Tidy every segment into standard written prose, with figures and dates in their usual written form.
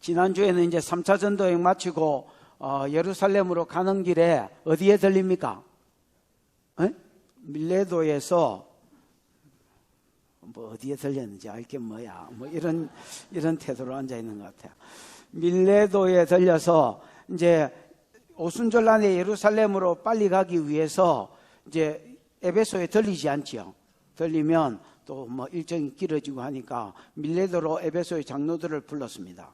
지난주에는 이제 3차 전도여행 마치고 예루살렘으로 가는 길에 어디에 들립니까? 밀레도에서 뭐 어디에 들렸는지 알게 뭐야, 뭐 이런 태도로 앉아 있는 것 같아요. 밀레도에 들려서 이제 오순절 안에 예루살렘으로 빨리 가기 위해서 이제 에베소에 들리지 않지요. 들리면 또 뭐 일정이 길어지고 하니까 밀레도로 에베소의 장로들을 불렀습니다.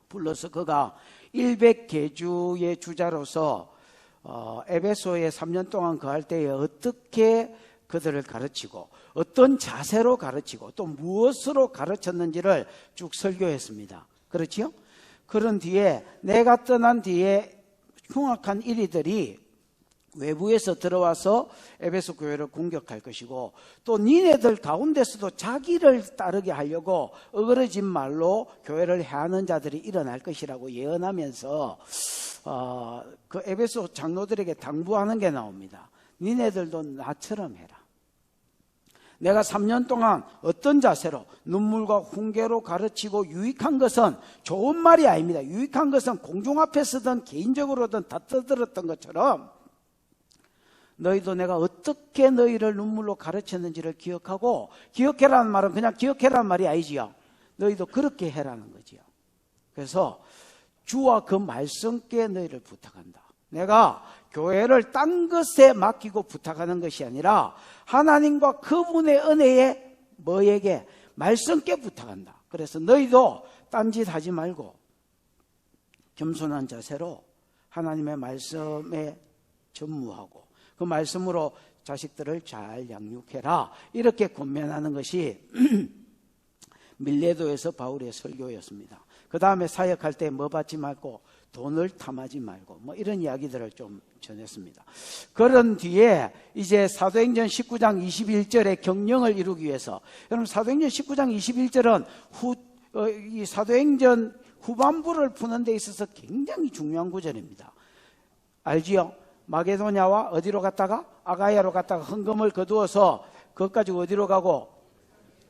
불러서 그가 100개주의 주자로서 에베소에 3년 동안 거할 때에 어떻게 그들을 가르치고 어떤 자세로 가르치고 또 무엇으로 가르쳤는지를 쭉 설교했습니다. 그렇지요? 그런 뒤에 내가 떠난 뒤에 흉악한 이리들이 외부에서 들어와서 에베소 교회를 공격할 것이고 또 니네들 가운데서도 자기를 따르게 하려고 어그러진 말로 교회를 해하는 자들이 일어날 것이라고 예언하면서 그 에베소 장로들에게 당부하는 게 나옵니다. 니네들도 나처럼 해라. 내가 3년 동안 어떤 자세로 눈물과 훈계로 가르치고 유익한 것은 좋은 말이 아닙니다. 유익한 것은 공중 앞에서든 개인적으로든 다 떠들었던 것처럼 너희도 내가 어떻게 너희를 눈물로 가르쳤는지를 기억하고, 기억해라는 말은 그냥 기억해라는 말이 아니지요. 너희도 그렇게 해라는 거지요. 그래서 주와 그 말씀께 너희를 부탁한다. 내가 교회를 딴 것에 맡기고 부탁하는 것이 아니라 하나님과 그분의 은혜에 뭐에게 말씀께 부탁한다. 그래서 너희도 딴짓 하지 말고 겸손한 자세로 하나님의 말씀에 전무하고 그 말씀으로 자식들을 잘 양육해라. 이렇게 권면하는 것이 밀레도에서 바울의 설교였습니다. 그 다음에 사역할 때 뭐 받지 말고 돈을 탐하지 말고 뭐 이런 이야기들을 좀 전했습니다. 그런 뒤에 이제 사도행전 19장 21절의 경령을 이루기 위해서, 여러분 사도행전 19장 21절은 이 사도행전 후반부를 푸는 데 있어서 굉장히 중요한 구절입니다. 알지요? 마게도냐와 어디로 갔다가 아가야로 갔다가 헌금을 거두어서 그것까지 어디로 가고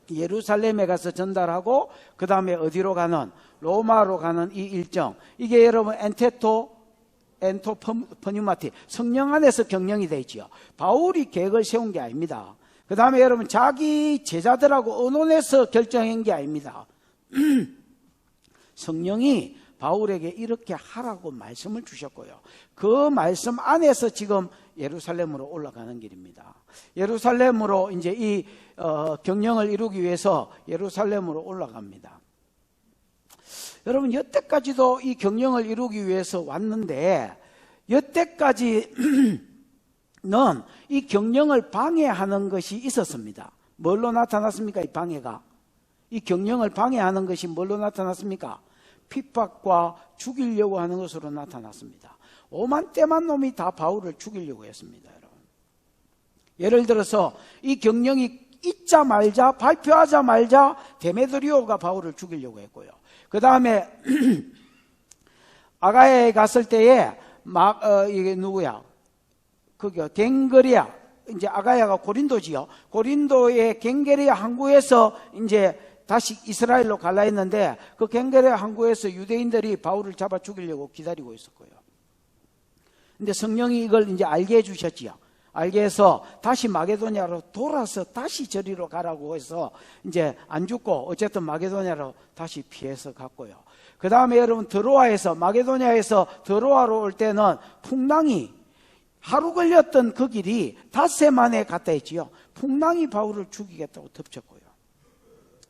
예루살렘에 가서 전달하고 그 다음에 어디로 가는 로마로 가는 이 일정, 이게 여러분 엔토퍼뉴마티 성령 안에서 경영이 되어 있지요. 바울이 계획을 세운 게 아닙니다. 그 다음에 여러분 자기 제자들하고 의논해서 결정한 게 아닙니다. 성령이 바울에게 이렇게 하라고 말씀을 주셨고요. 그 말씀 안에서 지금 예루살렘으로 올라가는 길입니다. 예루살렘으로 이제 이 경영을 이루기 위해서 예루살렘으로 올라갑니다. 여러분 여태까지도 이 경영을 이루기 위해서 왔는데 여태까지는 이 경영을 방해하는 것이 있었습니다. 뭘로 나타났습니까? 이 방해가. 이 경영을 방해하는 것이 뭘로 나타났습니까? 핍박과 죽이려고 하는 것으로 나타났습니다. 오만때만 놈이 다 바울을 죽이려고 했습니다. 여러분. 예를 들어서 이 경영이 있자 말자 발표하자 말자 데메드리오가 바울을 죽이려고 했고요. 그 다음에 아가야에 갔을 때에 이게 누구야? 그게 갱그리아, 이제 아가야가 고린도지요. 고린도의 갱게리아 항구에서 이제 다시 이스라엘로 갈라 했는데 그 갱게리아 항구에서 유대인들이 바울을 잡아 죽이려고 기다리고 있었고요. 근데 성령이 이걸 이제 알게 해주셨지요. 알게 해서 다시 마게도냐로 돌아서 다시 저리로 가라고 해서 이제 안 죽고 어쨌든 마게도냐로 다시 피해서 갔고요. 그 다음에 여러분 드로아에서 마게도냐에서 드로아로 올 때는 풍랑이 하루 걸렸던 그 길이 닷새 만에 갔다 했지요. 풍랑이 바울을 죽이겠다고 덮쳤고요.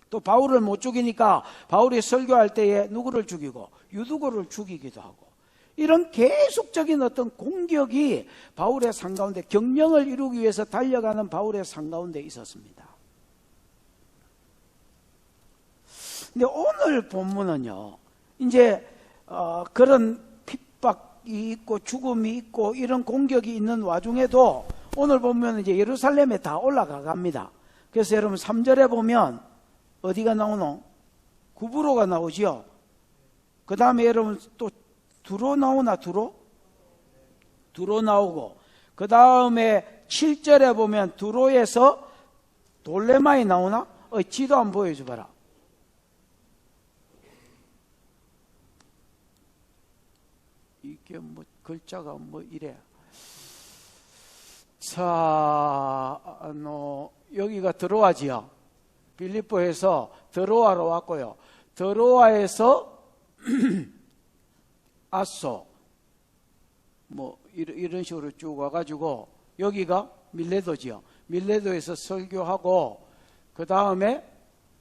또 바울을 못 죽이니까 바울이 설교할 때에 누구를 죽이고 유두고를 죽이기도 하고 이런 계속적인 어떤 공격이 바울의 삶 가운데 경영을 이루기 위해서 달려가는 바울의 삶 가운데 있었습니다. 근데 오늘 본문은요, 이제 그런 핍박이 있고 죽음이 있고 이런 공격이 있는 와중에도 오늘 보면 이제 예루살렘에 다 올라가 갑니다. 그래서 여러분 3절에 보면 어디가 나오노? 구브로가 나오지요. 그 다음에 여러분 또 두로 나오나? 두로 나오고 그 다음에 7절에 보면 두로에서 돌레마이 나오나? 지도 한번 보여줘봐라. 이게 뭐 글자가 뭐 이래. 자, 여기가 드로아지요. 빌립보에서 드로아로 왔고요. 드로아에서 아소 뭐 이런 식으로 쭉 와가지고 여기가 밀레도지요. 밀레도에서 설교하고 그 다음에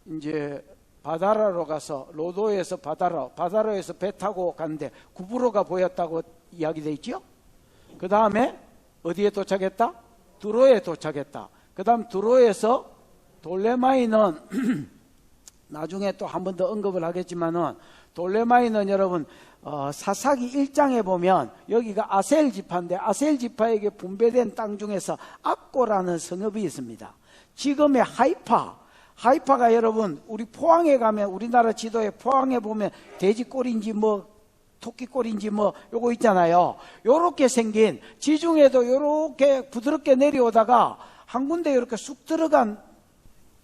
이제 바다라로 가서 로도에서 바다로에서 배 타고 갔는데 구부로가 보였다고 이야기되어 있죠. 그 다음에 어디에 도착했다? 두로에 도착했다. 그 다음 두로에서 돌레마이는 나중에 또 한 번 더 언급을 하겠지만은 돌레마이는 여러분 사사기 1장에 보면 여기가 아셀 지파인데 아셀 지파에게 분배된 땅 중에서 악고라는 성읍이 있습니다. 지금의 하이파가 여러분 우리 포항에 가면 우리나라 지도에 포항에 보면 돼지꼬리인지 뭐 토끼꼬리인지 뭐 요거 있잖아요. 요렇게 생긴 지중해도 요렇게 부드럽게 내려오다가 한 군데 이렇게 쑥 들어간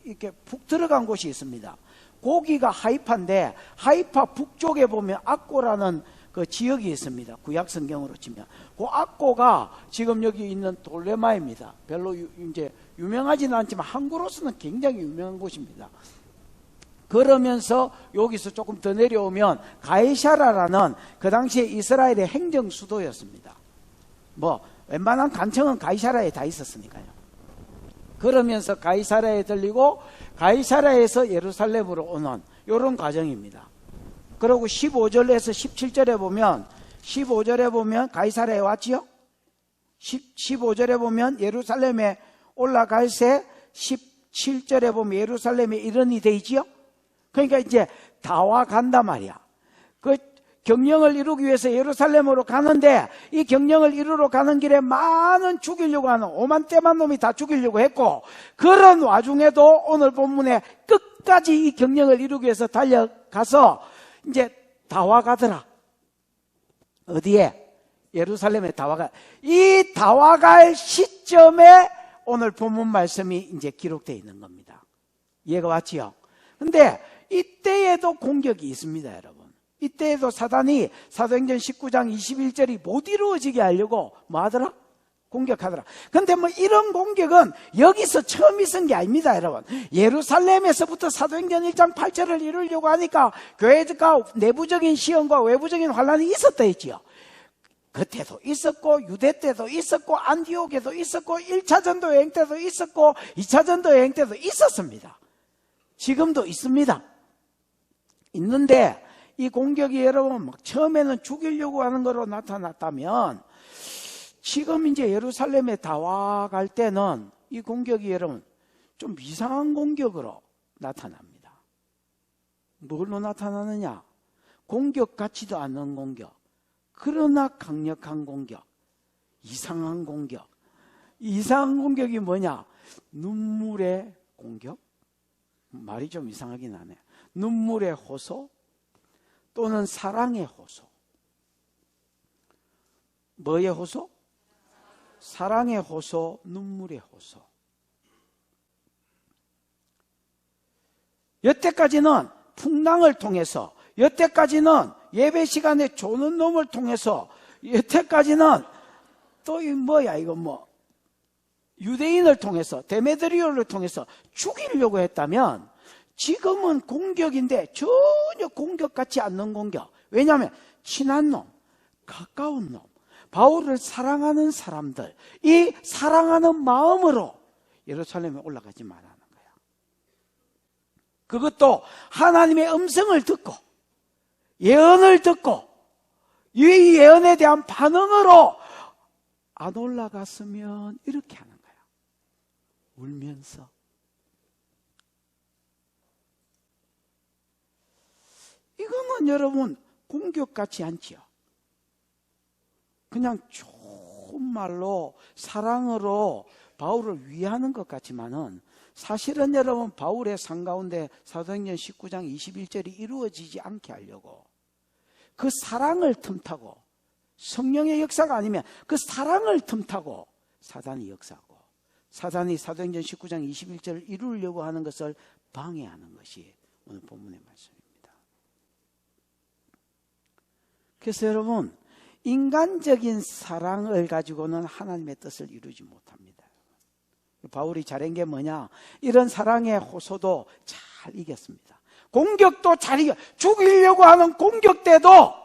이렇게 푹 들어간 곳이 있습니다. 거기가 하이파인데 하이파 북쪽에 보면 악고라는 그 지역이 있습니다. 구약 성경으로 치면 그 악고가 지금 여기 있는 돌레마입니다. 별로 이제 유명하지는 않지만 항구로서는 굉장히 유명한 곳입니다. 그러면서 여기서 조금 더 내려오면 가이사라라는 그 당시에 이스라엘의 행정 수도였습니다. 뭐 웬만한 간청은 가이사라에 다 있었으니까요. 그러면서 가이사라에 들리고 가이사라에서 예루살렘으로 오는 이런 과정입니다. 그리고 15절에서 17절에 보면 15절에 보면 가이사라에 왔지요. 15절에 보면 예루살렘에 올라갈 새 17절에 보면 예루살렘에 이른이 돼 있지요. 그러니까 이제 다 와간단 말이야. 그 경영을 이루기 위해서 예루살렘으로 가는데 이 경영을 이루러 가는 길에 많은 죽이려고 하는 오만때만 놈이 다 죽이려고 했고 그런 와중에도 오늘 본문에 끝까지 이 경영을 이루기 위해서 달려가서 이제 다 와가더라. 어디에? 예루살렘에 다 와가. 이 다 와갈 시점에 오늘 본문 말씀이 이제 기록되어 있는 겁니다. 이해가 왔지요? 근데 이때에도 공격이 있습니다, 여러분. 이때에도 사단이 사도행전 19장 21절이 못 이루어지게 하려고 뭐 하더라? 공격하더라. 근데 뭐 이런 공격은 여기서 처음 있은 게 아닙니다, 여러분. 예루살렘에서부터 사도행전 1장 8절을 이루려고 하니까 교회가 내부적인 시험과 외부적인 환란이 있었다 했지요. 그때도 있었고 유대 때도 있었고 안디옥에도 있었고 1차 전도 여행 때도 있었고 2차 전도 여행 때도 있었습니다. 지금도 있습니다. 있는데 이 공격이 여러분 처음에는 죽이려고 하는 거로 나타났다면 지금 이제 예루살렘에 다 와갈 때는 이 공격이 여러분 좀 이상한 공격으로 나타납니다. 뭘로 나타나느냐? 공격 같지도 않는 공격, 그러나 강력한 공격, 이상한 공격. 이상한 공격이 뭐냐? 눈물의 공격? 말이 좀 이상하긴 하네. 눈물의 호소 또는 사랑의 호소. 뭐의 호소? 사랑의 호소, 눈물의 호소. 여태까지는 풍랑을 통해서, 여태까지는 예배 시간에 조는 놈을 통해서, 여태까지는 또 이 뭐야 이거 뭐 유대인을 통해서, 데메드리오를 통해서 죽이려고 했다면 지금은 공격인데 전혀 공격 같지 않는 공격. 왜냐하면 친한 놈, 가까운 놈, 바울을 사랑하는 사람들, 이 사랑하는 마음으로 예루살렘에 올라가지 말라는 거야. 그것도 하나님의 음성을 듣고 예언을 듣고 이 예언에 대한 반응으로 안 올라갔으면 이렇게 하는 거야. 울면서. 이거는 여러분 공격 같지 않지요. 그냥 좋은 말로 사랑으로 바울을 위하는 것 같지만은 사실은 여러분 바울의 삶 가운데 사도행전 19장 21절이 이루어지지 않게 하려고 그 사랑을 틈타고, 성령의 역사가 아니면 그 사랑을 틈타고 사단이 역사하고, 사단이 사도행전 19장 21절을 이루려고 하는 것을 방해하는 것이 오늘 본문의 말씀입니다. 그래서 여러분 인간적인 사랑을 가지고는 하나님의 뜻을 이루지 못합니다. 바울이 잘한 게 뭐냐? 이런 사랑의 호소도 잘 이겼습니다. 공격도 잘 이겨. 죽이려고 하는 공격 때도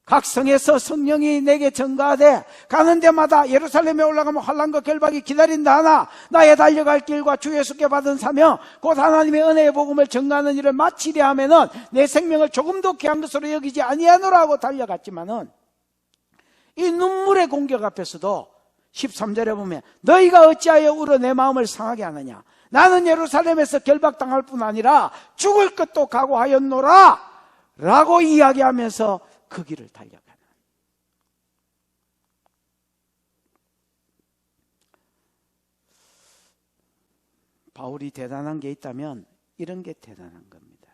각성에서 성령이 내게 전가하되 가는 데마다 예루살렘에 올라가면 환난과 결박이 기다린다 하나 나의 달려갈 길과 주 예수께 받은 사명 곧 하나님의 은혜의 복음을 전가하는 일을 마치려 하면은 내 생명을 조금도 귀한 것으로 여기지 아니하노라 하고 달려갔지만은 이 눈물의 공격 앞에서도 13절에 보면 너희가 어찌하여 울어 내 마음을 상하게 하느냐 나는 예루살렘에서 결박당할 뿐 아니라 죽을 것도 각오하였노라 라고 이야기하면서 그 길을 달려가는 바울이 대단한 게 있다면 이런 게 대단한 겁니다.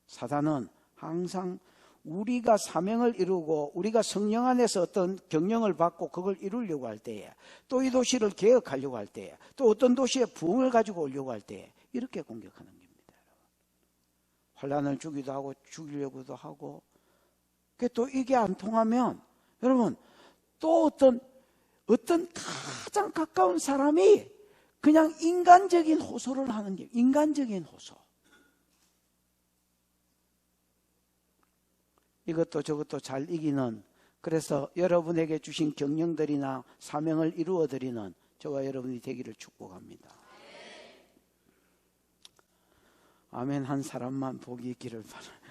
사단은 항상 우리가 사명을 이루고 우리가 성령 안에서 어떤 경영을 받고 그걸 이루려고 할 때에 또 이 도시를 개혁하려고 할 때에 또 어떤 도시에 부흥을 가지고 오려고 할 때에 이렇게 공격하는 겁니다. 환난을 주기도 하고 죽이려고도 하고 또 이게 안 통하면 여러분 또 어떤 가장 가까운 사람이 그냥 인간적인 호소를 하는 게 인간적인 호소. 이것도 저것도 잘 이기는 그래서 여러분에게 주신 경영들이나 사명을 이루어드리는 저와 여러분이 되기를 축복합니다. 아멘 한 사람만 복이 있기를 바랍니다.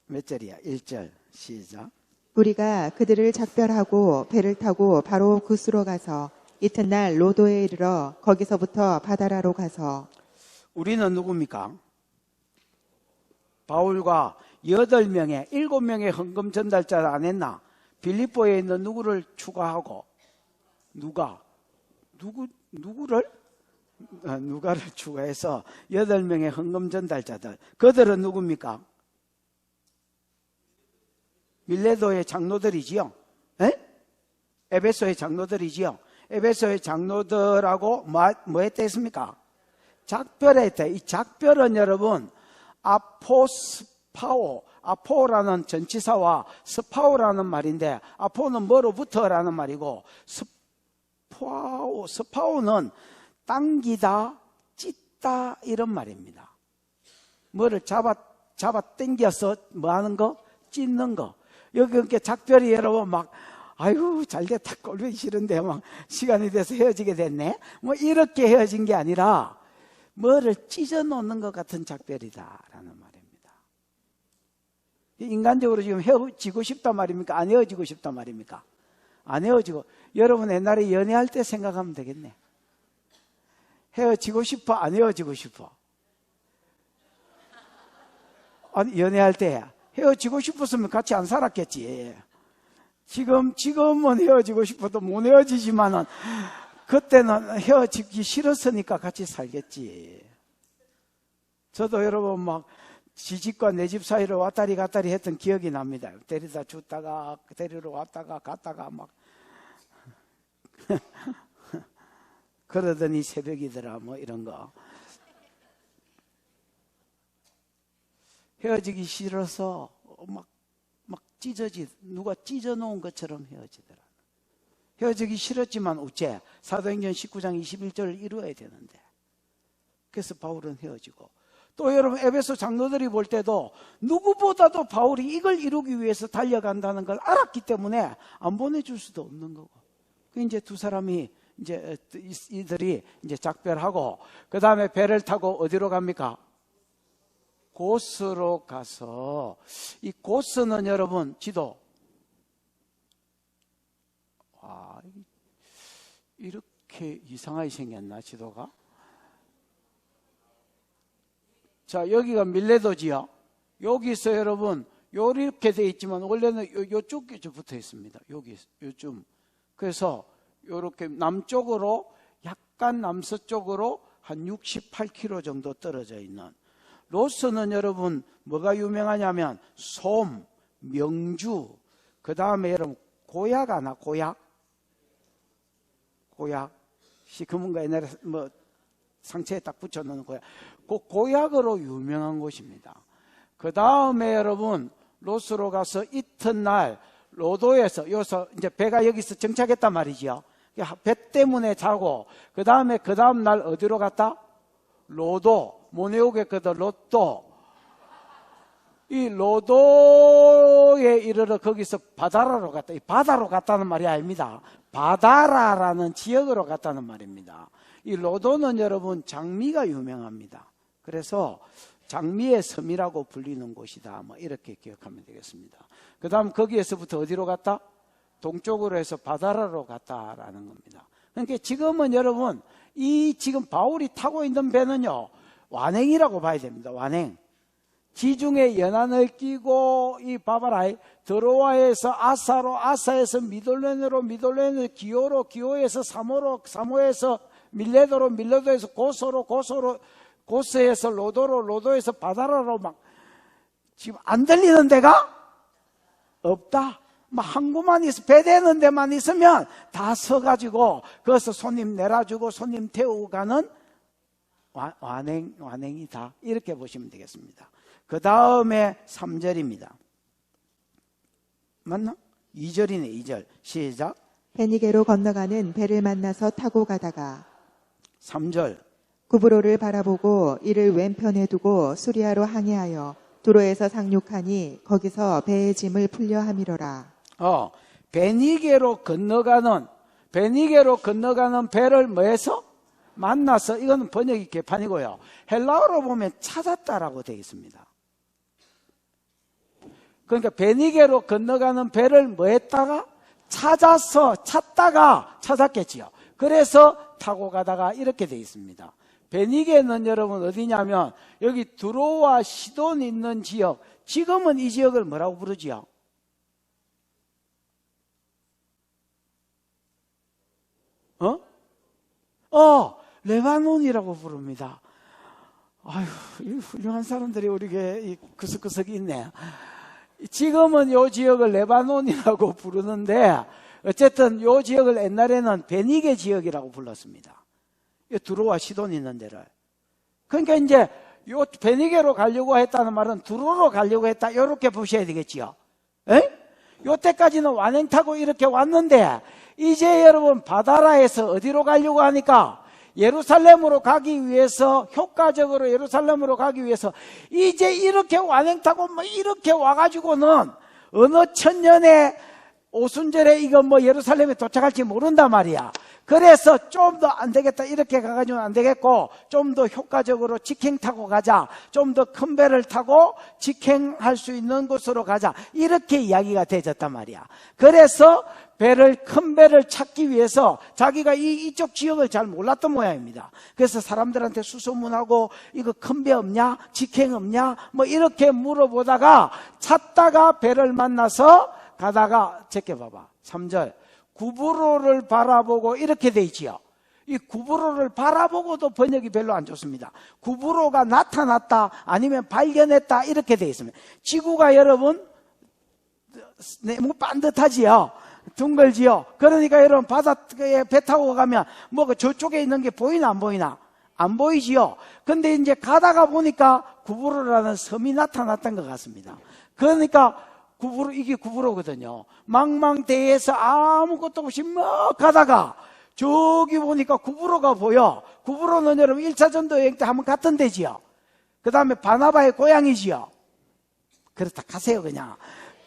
몇 절이야? 1절 시작. 우리가 그들을 작별하고 배를 타고 바로 구스로 가서 이튿날 로도에 이르러 거기서부터 바다라로 가서 우리는 누굽니까? 바울과 8명의 7명의 헌금 전달자를 안 했나? 빌립보에 있는 누구를 추가하고 누가를 추가해서 8명의 헌금 전달자들 그들은 누굽니까? 밀레도의 장로들이지요. 에베소의 장로들이지요. 에베소의 장로들하고 뭐 했다 했습니까? 작별했다. 이 작별은 여러분 아포스파오 아포라는 전치사와 스파오라는 말인데 아포는 뭐로부터라는 말이고 스파오는 당기다 찢다 이런 말입니다. 뭐를 잡아 당겨서 뭐 하는 거? 찢는 거. 여기 이렇게 작별이 여러분 막 아이고 잘됐다 꼴보기 싫은데 막 시간이 돼서 헤어지게 됐네 뭐 이렇게 헤어진 게 아니라 뭐를 찢어 놓는 것 같은 작별이다라는 말입니다. 인간적으로 지금 헤어지고 싶단 말입니까? 안 헤어지고 싶단 말입니까? 안 헤어지고 여러분 옛날에 연애할 때 생각하면 되겠네. 헤어지고 싶어? 안 헤어지고 싶어? 아니 연애할 때 헤어지고 싶었으면 같이 안 살았겠지. 지금은 헤어지고 싶어도 못 헤어지지만은 그때는 헤어지기 싫었으니까 같이 살겠지. 저도 여러분 막 지집과 내 집 사이를 왔다리 갔다리 했던 기억이 납니다. 데리다 줬다가 데리러 왔다가 갔다가 막 그러더니 새벽이더라 뭐 이런 거. 헤어지기 싫어서 막 누가 찢어놓은 것처럼 헤어지더라. 헤어지기 싫었지만 어째 사도행전 19장 21절을 이루어야 되는데 그래서 바울은 헤어지고 또 여러분 에베소 장로들이 볼 때도 누구보다도 바울이 이걸 이루기 위해서 달려간다는 걸 알았기 때문에 안 보내줄 수도 없는 거고 이제 두 사람이 이제 이들이 이제 작별하고 그 다음에 배를 타고 어디로 갑니까? 고스로 가서 이 고스는 여러분 지도 이렇게 이상하게 생겼나 지도가? 자 여기가 밀레도지요. 여기서 여러분 이렇게 돼 있지만 원래는 요쪽에 붙어 있습니다. 여기 요쯤. 그래서 이렇게 남쪽으로 약간 남서쪽으로 한 68km 정도 떨어져 있는 로스는 여러분 뭐가 유명하냐면 솜, 명주, 그 다음에 여러분 고약 아나 고약? 시커먼 거 옛날에 뭐 상처에 딱 붙여놓는 고약. 그 고약으로 유명한 곳입니다. 그 다음에 여러분 로스로 가서 이튿날 로도에서 여기서 이제 배가 여기서 정착했단 말이지요. 배 때문에 자고 그 다음에 그 다음 날 어디로 갔다? 로도, 모네오게 그도 로또. 이 로도에 이르러 거기서 바다라로 갔다. 이 바다로 갔다는 말이 아닙니다. 바다라라는 지역으로 갔다는 말입니다. 이 로도는 여러분 장미가 유명합니다. 그래서 장미의 섬이라고 불리는 곳이다. 뭐 이렇게 기억하면 되겠습니다. 그 다음 거기에서부터 어디로 갔다? 동쪽으로 해서 바다라로 갔다라는 겁니다. 그러니까 지금은 여러분 이 지금 바울이 타고 있는 배는요 완행이라고 봐야 됩니다. 완행. 지중해 연안을 끼고 이 바바라 드로아에서 아사로, 아사에서 미돌렌으로, 미돌렌에서 기오로, 기오에서 사모로, 사모에서 밀레도로, 밀레도에서 고소로, 고소로, 고스에서 로도로, 로도에서 바다라로 막 지금 안 들리는 데가 없다. 막 항구만 있어 배 대는 데만 있으면 다 서가지고 거기서 손님 내려주고 손님 태우고 가는 완행이다. 이렇게 보시면 되겠습니다. 그 다음에 3절입니다. 맞나? 2절이네. 2절 시작. 베니게로 건너가는 배를 만나서 타고 가다가 3절 구브로를 바라보고 이를 왼편에 두고 수리아로 항해하여 두로에서 상륙하니 거기서 배의 짐을 풀려 함이로라. 베니게로 건너가는 배를 뭐해서? 만나서. 이건 번역이 개판이고요. 헬라어로 보면 찾았다라고 되어 있습니다. 그러니까 베니게로 건너가는 배를 뭐했다가? 찾다가 찾았겠지요. 그래서 타고 가다가 이렇게 되어 있습니다. 베니게는 여러분 어디냐면 여기 두로와 시돈 있는 지역, 지금은 이 지역을 뭐라고 부르지요? 레바논이라고 부릅니다. 아유, 이 훌륭한 사람들이 우리에게 구석구석이 있네. 지금은 이 지역을 레바논이라고 부르는데 어쨌든 이 지역을 옛날에는 베니게 지역이라고 불렀습니다. 두로와 시돈 있는 데를. 그러니까 이제 요 베니게로 가려고 했다는 말은 두로로 가려고 했다. 이렇게 보셔야 되겠지요. 요때까지는 완행 타고 이렇게 왔는데 이제 여러분 바다라에서 어디로 가려고 하니까 예루살렘으로 가기 위해서, 효과적으로 예루살렘으로 가기 위해서 이제 이렇게 완행 타고 뭐 이렇게 와가지고는 어느 천년에 오순절에 이거 뭐 예루살렘에 도착할지 모른단 말이야. 그래서 좀 더 안 되겠다 이렇게 가가지고는 안 되겠고 좀 더 효과적으로 직행 타고 가자, 좀 더 큰 배를 타고 직행할 수 있는 곳으로 가자, 이렇게 이야기가 되어졌단 말이야. 그래서 큰 배를 찾기 위해서 자기가 이쪽 지역을 잘 몰랐던 모양입니다. 그래서 사람들한테 수소문하고 이거 큰 배 없냐, 직행 없냐 뭐 이렇게 물어보다가 찾다가 배를 만나서 가다가 제껴봐봐. 3절 구브로를 바라보고 이렇게 돼 있지요. 이 구브로를 바라보고도 번역이 별로 안 좋습니다. 구브로가 나타났다 아니면 발견했다 이렇게 돼 있습니다. 지구가 여러분 너무 반듯하지요. 둥글지요. 그러니까 여러분 바다에 배 타고 가면 뭐 저쪽에 있는 게 보이나 안 보이나? 안 보이지요. 근데 이제 가다가 보니까 구브로라는 섬이 나타났던 것 같습니다. 그러니까 이게 구브로거든요. 망망대해에서 아무것도 없이 막 가다가 저기 보니까 구브로가 보여. 구브로는 여러분 1차 전도 여행 때 한번 갔던 데지요. 그 다음에 바나바의 고향이지요. 그렇다 가세요 그냥.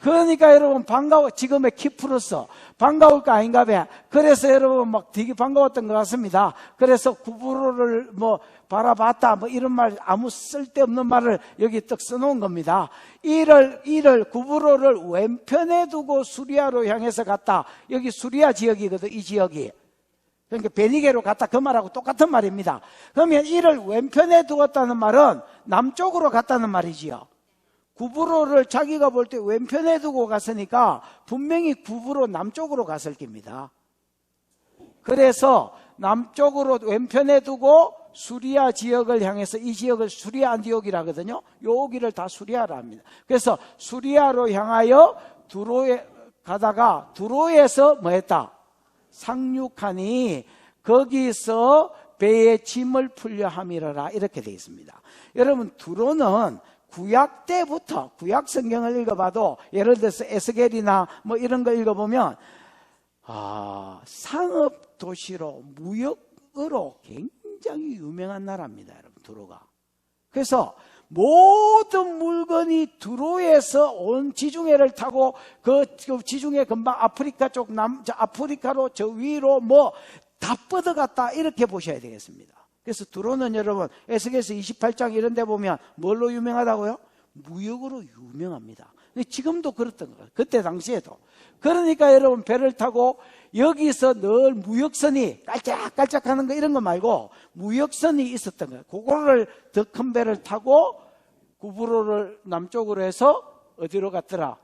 그러니까 여러분 반가워. 지금의 키프로스 반가울 거 아닌가 봐. 그래서 여러분 막 되게 반가웠던 것 같습니다. 그래서 구브로를 뭐 바라봤다 뭐 이런 말, 아무 쓸데없는 말을 여기 딱 써놓은 겁니다. 이를 구브로를 왼편에 두고 수리아로 향해서 갔다. 여기 수리아 지역이거든. 이 지역이. 그러니까 베니게로 갔다 그 말하고 똑같은 말입니다. 그러면 이를 왼편에 두었다는 말은 남쪽으로 갔다는 말이지요. 구브로를 자기가 볼 때 왼편에 두고 갔으니까 분명히 구브로 남쪽으로 갔을 겁니다. 그래서 남쪽으로 왼편에 두고 수리아 지역을 향해서, 이 지역을 수리아 안디옥이라 하거든요. 여기를 다 수리아라 합니다. 그래서 수리아로 향하여 두로에 가다가 두로에서 뭐 했다? 상륙하니 거기서 배의 짐을 풀려 함이라라 이렇게 되어 있습니다. 여러분 두로는 구약 때부터 구약 성경을 읽어봐도 예를 들어서 에스겔이나 뭐 이런 거 읽어보면 상업 도시로 무역으로 굉장히 유명한 나라입니다. 여러분 두로가. 그래서 모든 물건이 두로에서 온 지중해를 타고 그 지중해 금방 아프리카 쪽 아프리카로 저 위로 뭐 다 뻗어갔다 이렇게 보셔야 되겠습니다. 그래서 두로는 여러분 에스겔서 28장 이런 데 보면 뭘로 유명하다고요? 무역으로 유명합니다. 근데 지금도 그렇던 거예요. 그때 당시에도. 그러니까 여러분 배를 타고 여기서 늘 무역선이 깔짝깔짝 하는 거 이런 거 말고 무역선이 있었던 거예요. 그거를 더 큰 배를 타고 구브로를 남쪽으로 해서 어디로 갔더라?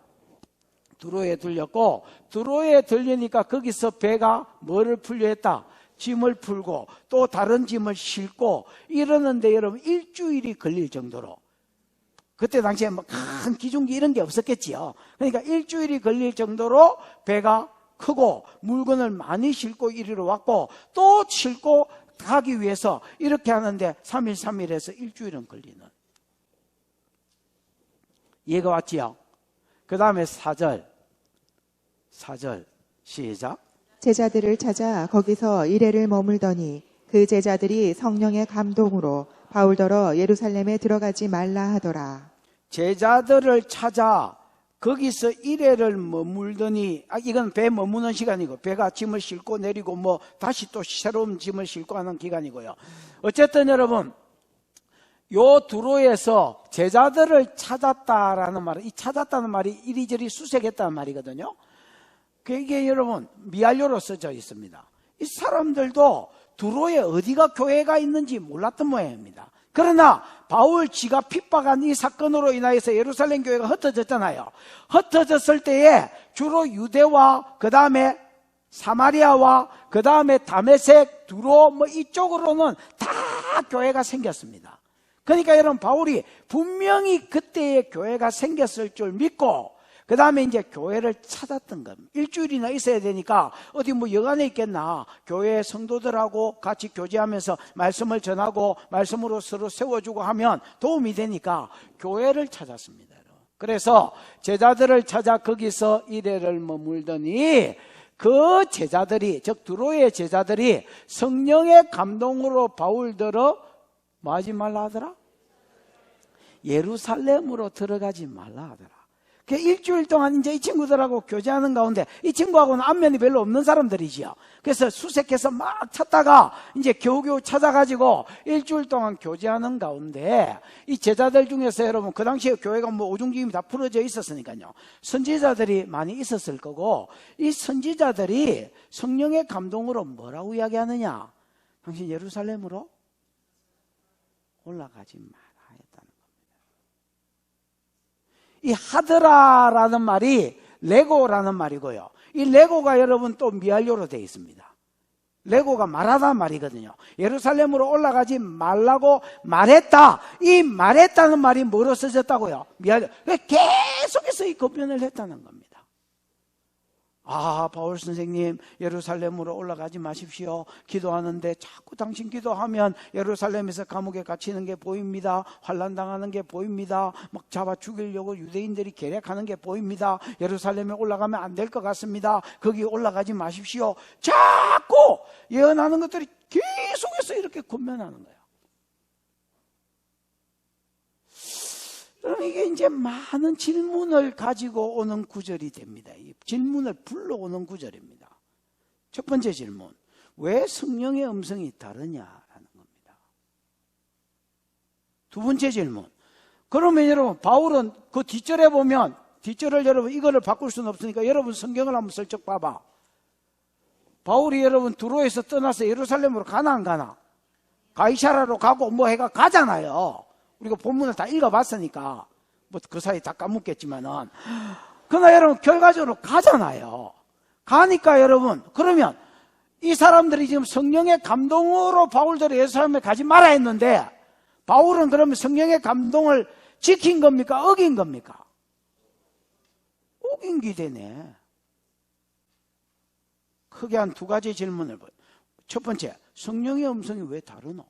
두로에 들렸고 두로에 들리니까 거기서 배가 뭐를 풀려 했다? 짐을 풀고 또 다른 짐을 싣고 이러는데 여러분 일주일이 걸릴 정도로 그때 당시에 뭐 큰 기중기 이런 게 없었겠지요. 그러니까 일주일이 걸릴 정도로 배가 크고 물건을 많이 싣고 이리로 왔고 또 싣고 가기 위해서 이렇게 하는데 3일 3일에서 일주일은 걸리는. 이해가 왔지요? 그 다음에 4절 시작. 제자들을 찾아 거기서 이레를 머물더니 그 제자들이 성령의 감동으로 바울더러 예루살렘에 들어가지 말라 하더라. 제자들을 찾아 거기서 이레를 머물더니 이건 배 머무는 시간이고 배가 짐을 싣고 내리고 뭐 다시 또 새로운 짐을 싣고 하는 기간이고요. 어쨌든 여러분 요 두로에서 제자들을 찾았다라는 말은 이 찾았다는 말이 이리저리 수색했다는 말이거든요. 그게 여러분 미알료로 써져 있습니다. 이 사람들도 두로에 어디가 교회가 있는지 몰랐던 모양입니다. 그러나 바울 지가 핍박한 이 사건으로 인하여서 예루살렘 교회가 흩어졌잖아요. 흩어졌을 때에 주로 유대와 그 다음에 사마리아와 그 다음에 다메섹, 두로 뭐 이쪽으로는 다 교회가 생겼습니다. 그러니까 여러분 바울이 분명히 그때의 교회가 생겼을 줄 믿고 그 다음에 이제 교회를 찾았던 겁니다. 일주일이나 있어야 되니까 어디 뭐 여간에 있겠나. 교회 성도들하고 같이 교제하면서 말씀을 전하고 말씀으로 서로 세워주고 하면 도움이 되니까 교회를 찾았습니다. 그래서 제자들을 찾아 거기서 이레를 머물더니 그 제자들이 즉 두로의 제자들이 성령의 감동으로 바울더러 뭐 하지 말라 하더라? 예루살렘으로 들어가지 말라 하더라. 그 일주일 동안 이제 이 친구들하고 교제하는 가운데 이 친구하고는 안면이 별로 없는 사람들이지요. 그래서 수색해서 막 찾다가 이제 겨우겨우 찾아가지고 일주일 동안 교제하는 가운데 이 제자들 중에서 여러분 그 당시에 교회가 뭐 오중지임이 다 풀어져 있었으니까요. 선지자들이 많이 있었을 거고 이 선지자들이 성령의 감동으로 뭐라고 이야기하느냐? 당신 예루살렘으로 올라가지 마라 했다는 겁니다. 이 하드라라는 말이 레고라는 말이고요. 이 레고가 여러분 또 미알료로 되어 있습니다. 레고가 말하다 말이거든요. 예루살렘으로 올라가지 말라고 말했다. 이 말했다는 말이 뭐로 써졌다고요? 미알료. 계속해서 이 고변을 했다는 겁니다. 바울 선생님 예루살렘으로 올라가지 마십시오. 기도하는데 자꾸 당신 기도하면 예루살렘에서 감옥에 갇히는 게 보입니다. 환난당하는 게 보입니다. 막 잡아 죽이려고 유대인들이 계략하는 게 보입니다. 예루살렘에 올라가면 안 될 것 같습니다. 거기 올라가지 마십시오. 자꾸 예언하는 것들이 계속해서 이렇게 권면하는 거예요. 그럼 이게 이제 많은 질문을 가지고 오는 구절이 됩니다. 이 질문을 불러오는 구절입니다. 첫 번째 질문, 왜 성령의 음성이 다르냐라는 겁니다. 두 번째 질문, 그러면 여러분 바울은 그 뒷절에 보면 뒷절을 여러분 이거를 바꿀 수는 없으니까 여러분 성경을 한번 슬쩍 봐봐. 바울이 여러분 두로에서 떠나서 예루살렘으로 가나 안 가나? 가이사라로 가고 뭐 해가 가잖아요. 우리가 본문을 다 읽어봤으니까 뭐 그 사이 다 까먹겠지만은 그러나 여러분 결과적으로 가잖아요. 가니까 여러분 그러면 이 사람들이 지금 성령의 감동으로 바울들이 예루살렘에 가지 말아 했는데 바울은 그러면 성령의 감동을 지킨 겁니까? 어긴 겁니까? 어긴 게 되네. 크게 한 두 가지 질문을 봐요. 첫 번째, 성령의 음성이 왜 다르노?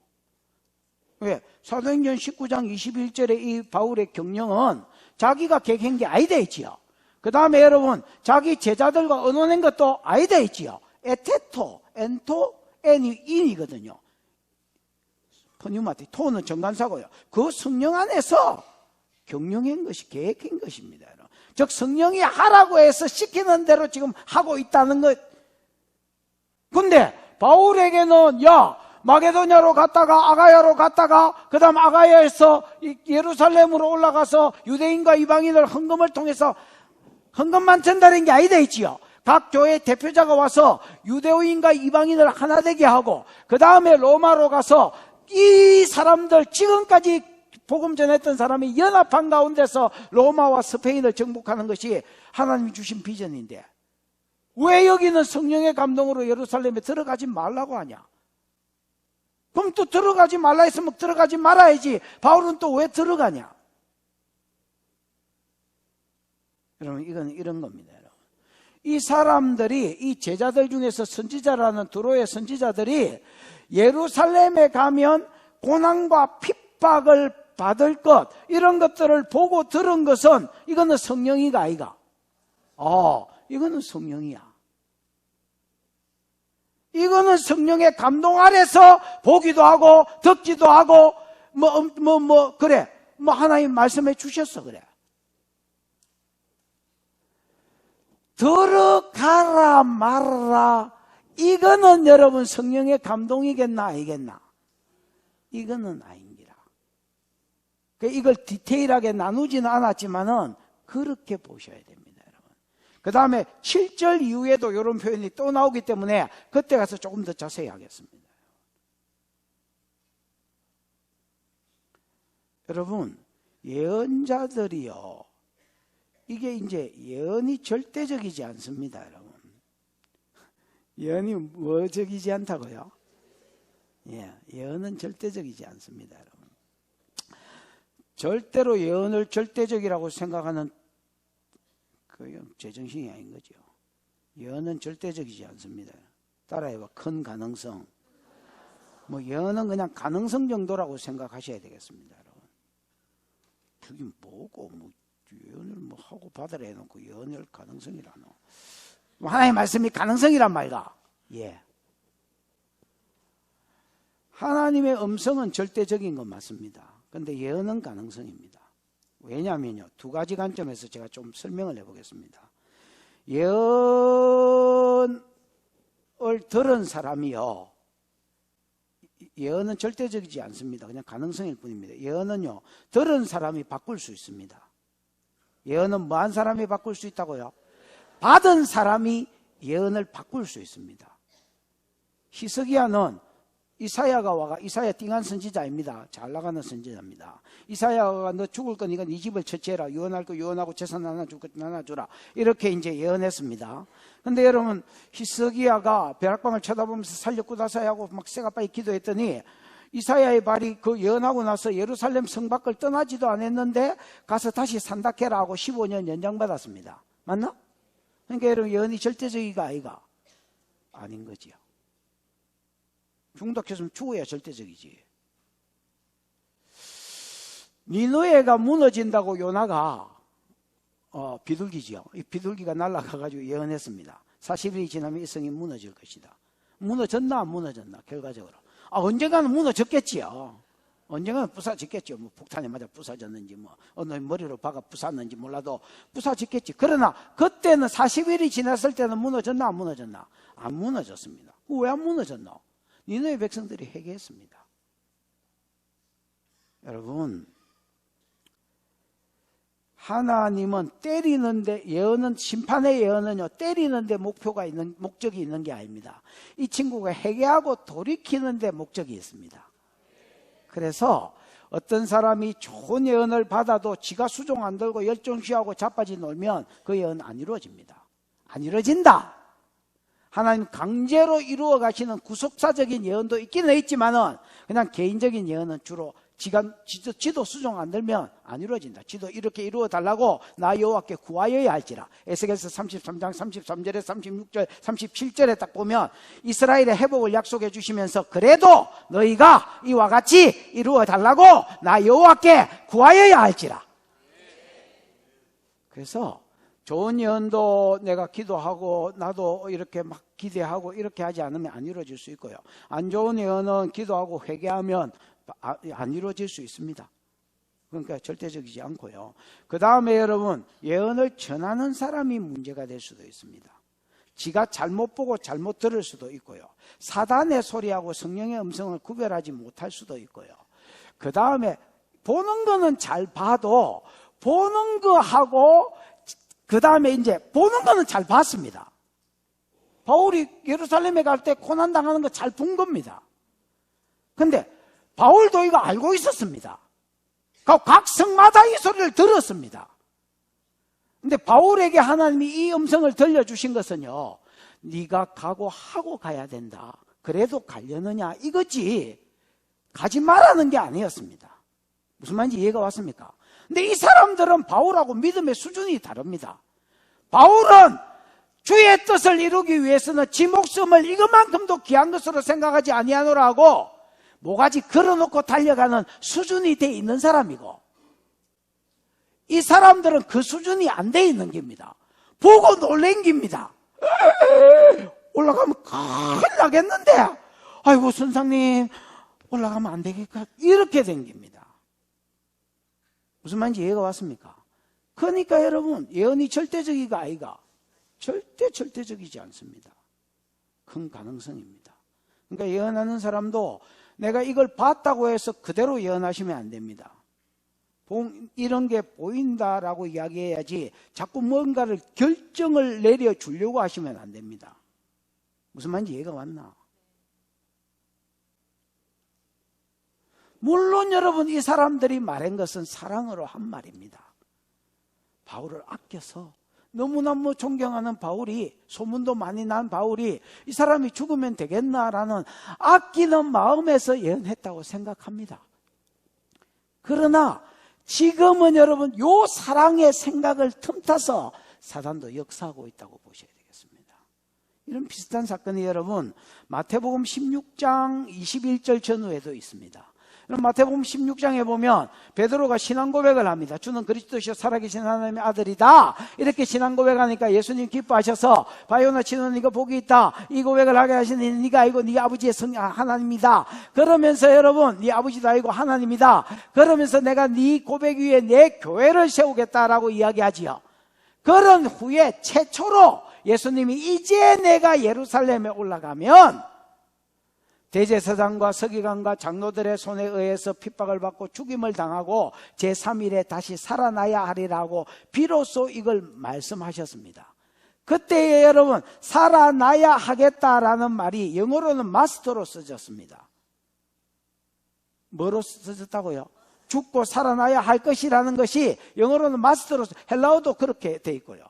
왜? 사도행전 19장 21절의 이 바울의 경영은 자기가 계획한 게 아니다 했지요. 그 다음에 여러분, 자기 제자들과 의논한 것도 아니다 했지요. 에테토, 엔토, 엔이 인이거든요. 포뉴마티, 토는 정관사고요. 그 성령 안에서 경영한 것이 계획한 것입니다. 즉 성령이 하라고 해서 시키는 대로 지금 하고 있다는 것. 근데 바울에게는 마게도냐로 갔다가 아가야로 갔다가 그 다음 아가야에서 예루살렘으로 올라가서 유대인과 이방인을 헌금을 통해서 헌금만 전달한 게 아니다 했지요. 각 교회 대표자가 와서 유대인과 이방인을 하나 되게 하고 그 다음에 로마로 가서 이 사람들 지금까지 복음 전했던 사람이 연합한 가운데서 로마와 스페인을 정복하는 것이 하나님이 주신 비전인데 왜 여기는 성령의 감동으로 예루살렘에 들어가지 말라고 하냐? 그럼 또 들어가지 말라 했으면 들어가지 말아야지. 바울은 또 왜 들어가냐? 여러분, 이건 이런 겁니다. 여러분. 이 사람들이, 이 제자들 중에서 선지자라는 두로의 선지자들이 예루살렘에 가면 고난과 핍박을 받을 것, 이런 것들을 보고 들은 것은 이거는 성령이가 아이가? 이거는 성령이야. 이거는 성령의 감동 아래서 보기도 하고 듣기도 하고 그래. 하나님 말씀해 주셨어 그래. 들어가라 말아라. 이거는 여러분 성령의 감동이겠나 아니겠나? 이거는 아닙니다. 이걸 디테일하게 나누지는 않았지만은 그렇게 보셔야 됩니다. 그 다음에 7절 이후에도 이런 표현이 또 나오기 때문에 그때 가서 조금 더 자세히 하겠습니다. 여러분, 예언자들이요. 이게 이제 예언이 절대적이지 않습니다, 여러분. 예언이 뭐적이지 않다고요? 예언은 절대적이지 않습니다, 여러분. 절대로 예언을 절대적이라고 생각하는 제정신이 아닌 거죠. 예언은 절대적이지 않습니다. 따라해봐. 큰 가능성. 예언은 그냥 가능성 정도라고 생각하셔야 되겠습니다, 여러분. 그게 뭐고, 예언을 하고 받으라 해놓고 예언을 가능성이라노. 하나님의 말씀이 가능성이란 말이다. 하나님의 음성은 절대적인 건 맞습니다. 그런데 예언은 가능성입니다. 왜냐하면요, 두 가지 관점에서 제가 좀 설명을 해보겠습니다. 예언을 들은 사람이요, 예언은 절대적이지 않습니다. 그냥 가능성일 뿐입니다. 예언은요, 들은 사람이 바꿀 수 있습니다. 예언은 뭐한 사람이 바꿀 수 있다고요? 받은 사람이 예언을 바꿀 수 있습니다. 히스기야는 이사야가 와가, 이사야 띵한 선지자입니다. 잘 나가는 선지자입니다. 이사야가 너 죽을 거니까 네 집을 처치해라. 유언할 거 유언하고 재산 하나 줄 거 나눠주라. 이렇게 이제 예언했습니다. 근데 여러분, 히스기야가 벼락방을 쳐다보면서 살려꾸다사야 하고 막 새가빠이 기도했더니 이사야의 발이 그 예언하고 나서 예루살렘 성 밖을 떠나지도 않았는데 가서 다시 산닥해라 하고 15년 연장받았습니다. 맞나? 그러니까 여러분, 예언이 절대적이가 아이가? 아닌 거지요. 중독했으면 죽어야 절대적이지. 니느웨가 무너진다고 요나가 비둘기지요. 이 비둘기가 날아가가지고 예언했습니다. 40일이 지나면 이 성이 무너질 것이다. 무너졌나 안 무너졌나 결과적으로. 언젠가는 무너졌겠지요. 언젠가는 부사졌겠죠. 폭탄에 맞아 부사졌는지 어느 머리로 박아 부쌌는지 몰라도 부사졌겠지. 그러나 그때는 40일이 지났을 때는 무너졌나 안 무너졌나? 안 무너졌습니다. 왜 안 무너졌나? 니느웨 백성들이 회개했습니다. 여러분, 하나님은 때리는데, 예언은, 심판의 예언은요, 때리는데 목적이 있는 게 아닙니다. 이 친구가 회개하고 돌이키는데 목적이 있습니다. 그래서 어떤 사람이 좋은 예언을 받아도 지가 수종 안 들고 열정취하고 자빠지 놀면 그 예언 안 이루어집니다. 안 이루어진다. 하나님 강제로 이루어 가시는 구속사적인 예언도 있기는 있지만은 그냥 개인적인 예언은 주로 지도 수정 안 들면 안 이루어진다. 지도 이렇게 이루어 달라고 나 여호와께 구하여야 할지라. 에스겔서 33장 33절에 36절 37절에 딱 보면 이스라엘의 회복을 약속해 주시면서 그래도 너희가 이와 같이 이루어 달라고 나 여호와께 구하여야 할지라. 그래서 좋은 예언도 내가 기도하고 나도 이렇게 막 기대하고 이렇게 하지 않으면 안 이루어질 수 있고요. 안 좋은 예언은 기도하고 회개하면 안 이루어질 수 있습니다. 그러니까 절대적이지 않고요. 그 다음에 여러분, 예언을 전하는 사람이 문제가 될 수도 있습니다. 지가 잘못 보고 잘못 들을 수도 있고요. 사단의 소리하고 성령의 음성을 구별하지 못할 수도 있고요. 그 다음에 보는 거는 잘 봐도 보는 거하고 그 다음에 이제 보는 거는 잘 봤습니다. 바울이 예루살렘에 갈 때 고난 당하는 거 잘 본 겁니다. 근데 바울도 이거 알고 있었습니다. 각 성마다 이 소리를 들었습니다. 근데 바울에게 하나님이 이 음성을 들려주신 것은요, 네가 각오하고 가야 된다. 그래도 가려느냐 이거지 가지 말라는 게 아니었습니다. 무슨 말인지 이해가 왔습니까? 근데 이 사람들은 바울하고 믿음의 수준이 다릅니다. 바울은 주의 뜻을 이루기 위해서는 지 목숨을 이것만큼도 귀한 것으로 생각하지 아니하노라 하고 모가지 걸어놓고 달려가는 수준이 돼 있는 사람이고, 이 사람들은 그 수준이 안 돼 있는 겁니다. 보고 놀란 겁니다. 올라가면 큰일 나겠는데, 아이고 선생님 올라가면 안 되겠까, 이렇게 된 겁니다. 무슨 말인지 이해가 왔습니까? 그러니까 여러분, 예언이 절대적이가 아이가 절대적이지 않습니다. 큰 가능성입니다. 그러니까 예언하는 사람도 내가 이걸 봤다고 해서 그대로 예언하시면 안 됩니다. 이런 게 보인다라고 이야기해야지 자꾸 뭔가를 결정을 내려주려고 하시면 안 됩니다. 무슨 말인지 이해가 왔나? 물론 여러분, 이 사람들이 말한 것은 사랑으로 한 말입니다. 바울을 아껴서, 너무나 존경하는 바울이, 소문도 많이 난 바울이 이 사람이 죽으면 되겠나라는 아끼는 마음에서 예언했다고 생각합니다. 그러나 지금은 여러분, 요 사랑의 생각을 틈타서 사단도 역사하고 있다고 보셔야 되겠습니다. 이런 비슷한 사건이 여러분, 마태복음 16장 21절 전후에도 있습니다. 마태복음 16장에 보면 베드로가 신앙 고백을 합니다. 주는 그리스도시요 살아계신 하나님의 아들이다, 이렇게 신앙 고백하니까 예수님 기뻐하셔서 바요나 치는 이거 복이 있다, 이 고백을 하게 하시니 네가 알고 네 아버지의 하나님이다. 그러면서 여러분, 네 아버지도 알고 하나님이다. 그러면서 내가 네 고백 위에 내 교회를 세우겠다라고 이야기하지요. 그런 후에 최초로 예수님이 이제 내가 예루살렘에 올라가면 대제사장과 서기관과 장로들의 손에 의해서 핍박을 받고 죽임을 당하고 제3일에 다시 살아나야 하리라고 비로소 이걸 말씀하셨습니다. 그때에 여러분, 살아나야 하겠다라는 말이 영어로는 마스터로 써졌습니다. 뭐로 써졌다고요? 죽고 살아나야 할 것이라는 것이 영어로는 마스터로, 헬라어도 그렇게 돼 있고요.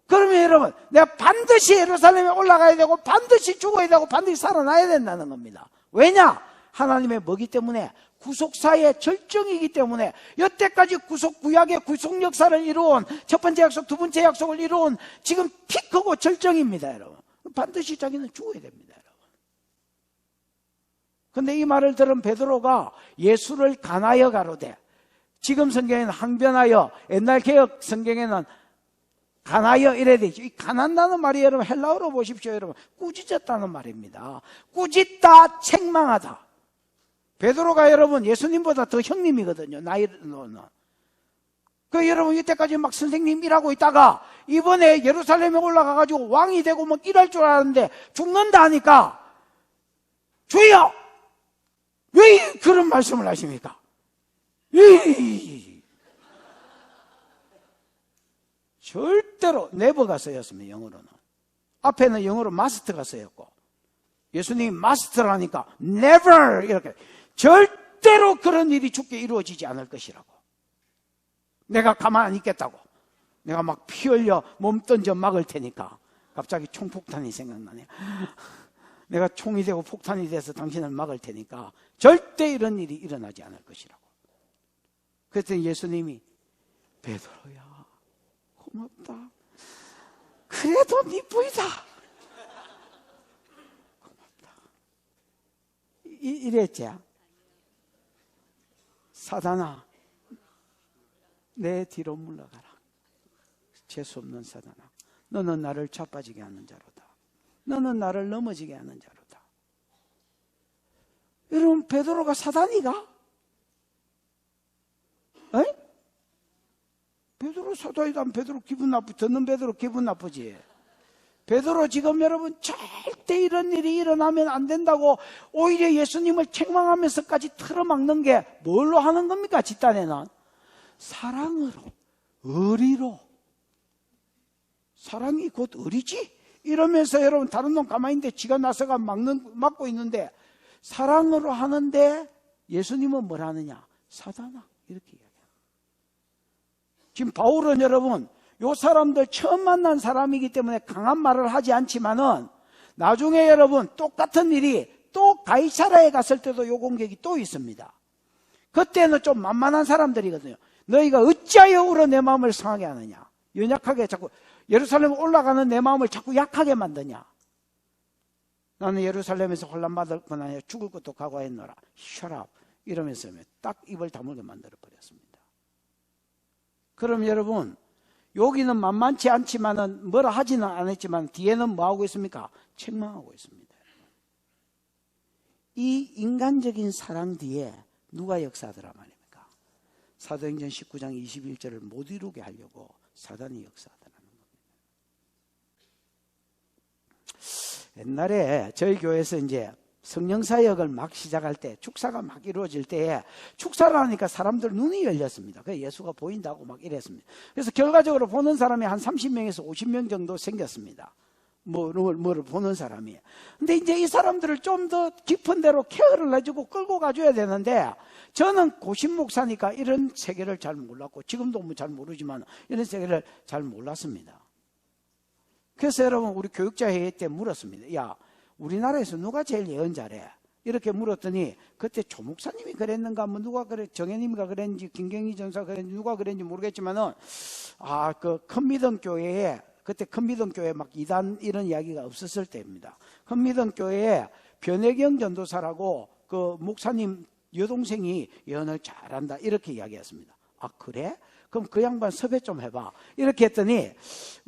그러면 여러분, 내가 반드시 예루살렘에 올라가야 되고 반드시 죽어야 되고 반드시 살아나야 된다는 겁니다. 왜냐? 하나님의 뭐기 때문에, 구속사의 절정이기 때문에, 여태까지 구약의 구속 역사를 이루어온 첫 번째 약속, 두 번째 약속을 이루어온 지금 피크고 절정입니다, 여러분. 반드시 자기는 죽어야 됩니다, 여러분. 근데 이 말을 들은 베드로가 예수를 간하여 가로되, 지금 성경에는 항변하여, 옛날 개혁 성경에는 간하여 이래야 되죠. 이 간한다는 말이 여러분 헬라어로 보십시오. 여러분, 꾸짖었다는 말입니다. 꾸짖다, 책망하다. 베드로가 여러분 예수님보다 더 형님이거든요, 나이로는. 그 여러분, 이때까지 막 선생님 일하고 있다가 이번에 예루살렘에 올라가가지고 왕이 되고 막 일할 줄 알았는데 죽는다 하니까, 주여 왜 그런 말씀을 하십니까? 절대로 네버가 쓰였습니다, 영어로는. 앞에는 영어로 마스터가 쓰였고, 예수님이 마스터라니까 never, 이렇게. 절대로 그런 일이 죽게 이루어지지 않을 것이라고. 내가 가만 안 있겠다고. 내가 막 피 흘려 몸 던져 막을 테니까. 갑자기 총폭탄이 생각나네요. 내가 총이 되고 폭탄이 돼서 당신을 막을 테니까 절대 이런 일이 일어나지 않을 것이라고. 그랬더니 예수님이 베드로야 고맙다. 그래도 네 부이다. 고맙다. 이랬지. 사단아 내 뒤로 물러가라. 재수없는 사단아, 너는 나를 자빠지게 하는 자로다. 너는 나를 넘어지게 하는 자로다. 여러분, 베드로가 사단이가? 에이? 베드로 사단이다. 베드로 기분 나쁘지. 듣는 베드로 기분 나쁘지. 베드로 지금 여러분 절대 이런 일이 일어나면 안 된다고 오히려 예수님을 책망하면서까지 틀어막는 게 뭘로 하는 겁니까? 집단에는 사랑으로, 의리로. 사랑이 곧 의리지? 이러면서 여러분 다른 놈 가만히 있는데 지가 나서가 막고 있는데 사랑으로 하는데 예수님은 뭘 하느냐? 사단아 이렇게 이야기해요. 지금 바울은 여러분 요 사람들 처음 만난 사람이기 때문에 강한 말을 하지 않지만은 나중에 여러분 똑같은 일이 또 가이사라에 갔을 때도 요 공격이 또 있습니다. 그때는 좀 만만한 사람들이거든요. 너희가 어찌하여 울어 내 마음을 상하게 하느냐? 연약하게 자꾸 예루살렘 올라가는 내 마음을 자꾸 약하게 만드냐? 나는 예루살렘에서 혼란받을 건 아니야. 죽을 것도 각오했노라. Shut up. 이러면서 딱 입을 다물게 만들어버렸습니다. 그럼 여러분 여기는 만만치 않지만은 뭐라 하지는 않았지만 뒤에는 뭐하고 있습니까? 책망하고 있습니다. 이 인간적인 사랑 뒤에 누가 역사하더라 말입니까? 사도행전 19장 21절을 못 이루게 하려고 사단이 역사하더라는 겁니다. 옛날에 저희 교회에서 이제 성령사역을 막 시작할 때 축사가 막 이루어질 때에 축사를 하니까 사람들 눈이 열렸습니다. 그래서 예수가 보인다고 막 이랬습니다. 그래서 결과적으로 보는 사람이 한 30명에서 50명 정도 생겼습니다. 뭐를 보는 사람이. 근데 이제 이 사람들을 좀 더 깊은 데로 케어를 해주고 끌고 가줘야 되는데 저는 고신 목사니까 이런 세계를 잘 몰랐고 지금도 뭐 잘 모르지만 이런 세계를 잘 몰랐습니다. 그래서 여러분 우리 교육자 회의 때 물었습니다. 야, 우리나라에서 누가 제일 예언 잘해? 이렇게 물었더니 그때 조 목사님이 그랬는가 뭐 누가 그래 정혜님이가 그랬는지 김경희 전사가 그랬는지 누가 그랬는지 모르겠지만은 그 큰 믿음 교회에 그때 큰 믿음 교회 막 이단 이런 이야기가 없었을 때입니다. 큰 믿음 교회에 변혜경 전도사라고 그 목사님 여동생이 예언을 잘한다 이렇게 이야기했습니다. 아 그래? 그럼 그 양반 섭외 좀 해봐. 이렇게 했더니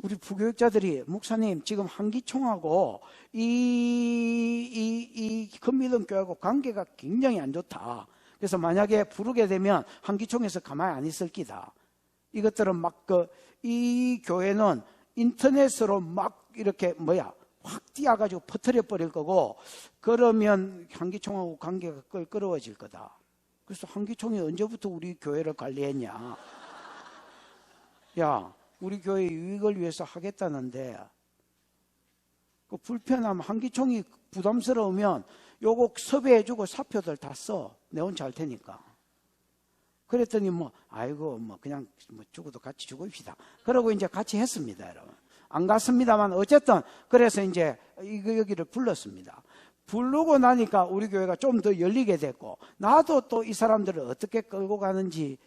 우리 부교육자들이 목사님 지금 한기총하고 이 큰믿음교회하고 관계가 굉장히 안 좋다. 그래서 만약에 부르게 되면 한기총에서 가만히 안 있을 기다. 이것들은 막 이 교회는 인터넷으로 막 이렇게 확 띄어가지고 퍼뜨려 버릴 거고 그러면 한기총하고 관계가 껄끄러워질 거다. 그래서 한기총이 언제부터 우리 교회를 관리했냐? 야, 우리 교회 유익을 위해서 하겠다는데 그 불편하면 한기총이 부담스러우면 요거 섭외해주고 사표들 다 써. 내온 잘 테니까. 그랬더니 아이고 그냥 죽어도 같이 죽읍시다. 그러고 이제 같이 했습니다, 여러분. 안 갔습니다만 어쨌든 그래서 이제 여기를 불렀습니다. 부르고 나니까 우리 교회가 좀 더 열리게 됐고 나도 또 이 사람들을 어떻게 끌고 가는지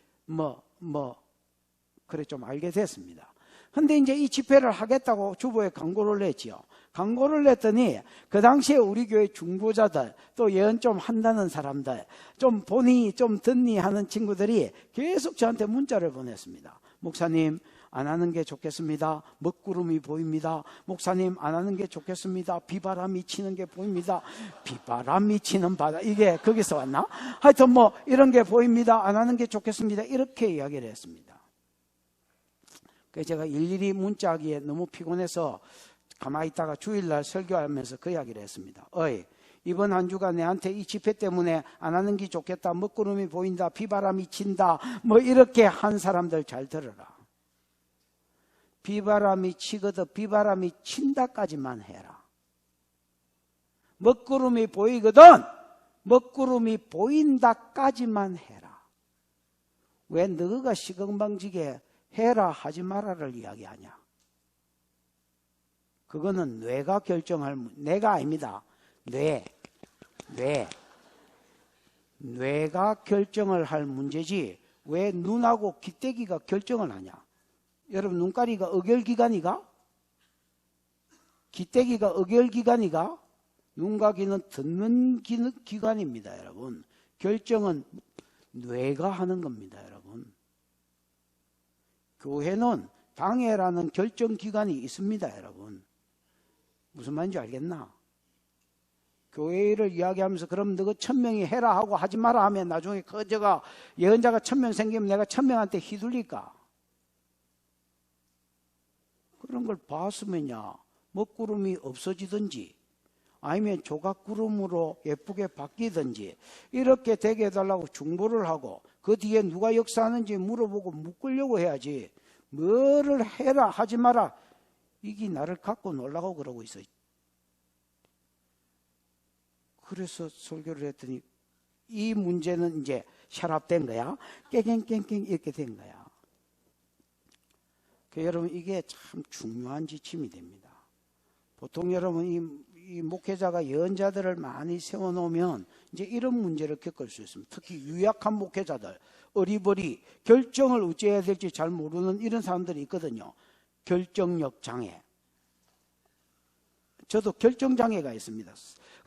그래 좀 알게 됐습니다. 근데 이제 이 집회를 하겠다고 주보에 광고를 냈지요. 광고를 냈더니 그 당시에 우리 교회 중보자들 또 예언 좀 한다는 사람들 좀 보니 좀 듣니 하는 친구들이 계속 저한테 문자를 보냈습니다. 목사님 안 하는 게 좋겠습니다. 먹구름이 보입니다. 목사님 안 하는 게 좋겠습니다. 비바람이 치는 게 보입니다. 비바람이 치는 바다 이게 거기서 왔나? 하여튼 이런 게 보입니다. 안 하는 게 좋겠습니다. 이렇게 이야기를 했습니다. 그래서 제가 일일이 문자하기에 너무 피곤해서 가만히 있다가 주일날 설교하면서 그 이야기를 했습니다. 이번 한 주가 내한테 이 집회 때문에 안 하는 게 좋겠다. 먹구름이 보인다. 비바람이 친다. 이렇게 한 사람들 잘 들어라. 비바람이 치거든 비바람이 친다까지만 해라. 먹구름이 보이거든 먹구름이 보인다까지만 해라. 왜 너가 시건방지게 해라 하지 마라를 이야기하냐? 그거는 내가 결정할 내가 아닙니다. 뇌가 결정을 할 문제지 왜 눈하고 귀때기가 결정을 하냐? 여러분 눈가리가 어결기관이가? 귀때기가 어결기관이가? 눈과 귀는 듣는 기관입니다, 여러분. 결정은 뇌가 하는 겁니다, 여러분. 교회는 당회라는 결정기관이 있습니다, 여러분. 무슨 말인지 알겠나? 교회를 이야기하면서 그럼 너가 1000명이 해라 하고 하지 마라 하면 나중에 그저가 예언자가 1000명 생기면 내가 1000명한테 휘둘릴까? 그런 걸 봤으면야 먹구름이 없어지든지 아니면 조각구름으로 예쁘게 바뀌든지 이렇게 되게 해달라고 중보를 하고 그 뒤에 누가 역사하는지 물어보고 묶으려고 해야지 뭐를 해라 하지 마라 이게 나를 갖고 놀라고 그러고 있어. 그래서 설교를 했더니 이 문제는 이제 샤랍된 거야. 깽깽깽깽 이렇게 된 거야. 여러분 이게 참 중요한 지침이 됩니다. 보통 여러분 이 목회자가 예언자들을 많이 세워놓으면 이제 이런 문제를 겪을 수 있습니다. 특히 유약한 목회자들, 어리버리 결정을 어찌해야 될지 잘 모르는 이런 사람들이 있거든요. 결정력 장애. 저도 결정장애가 있습니다.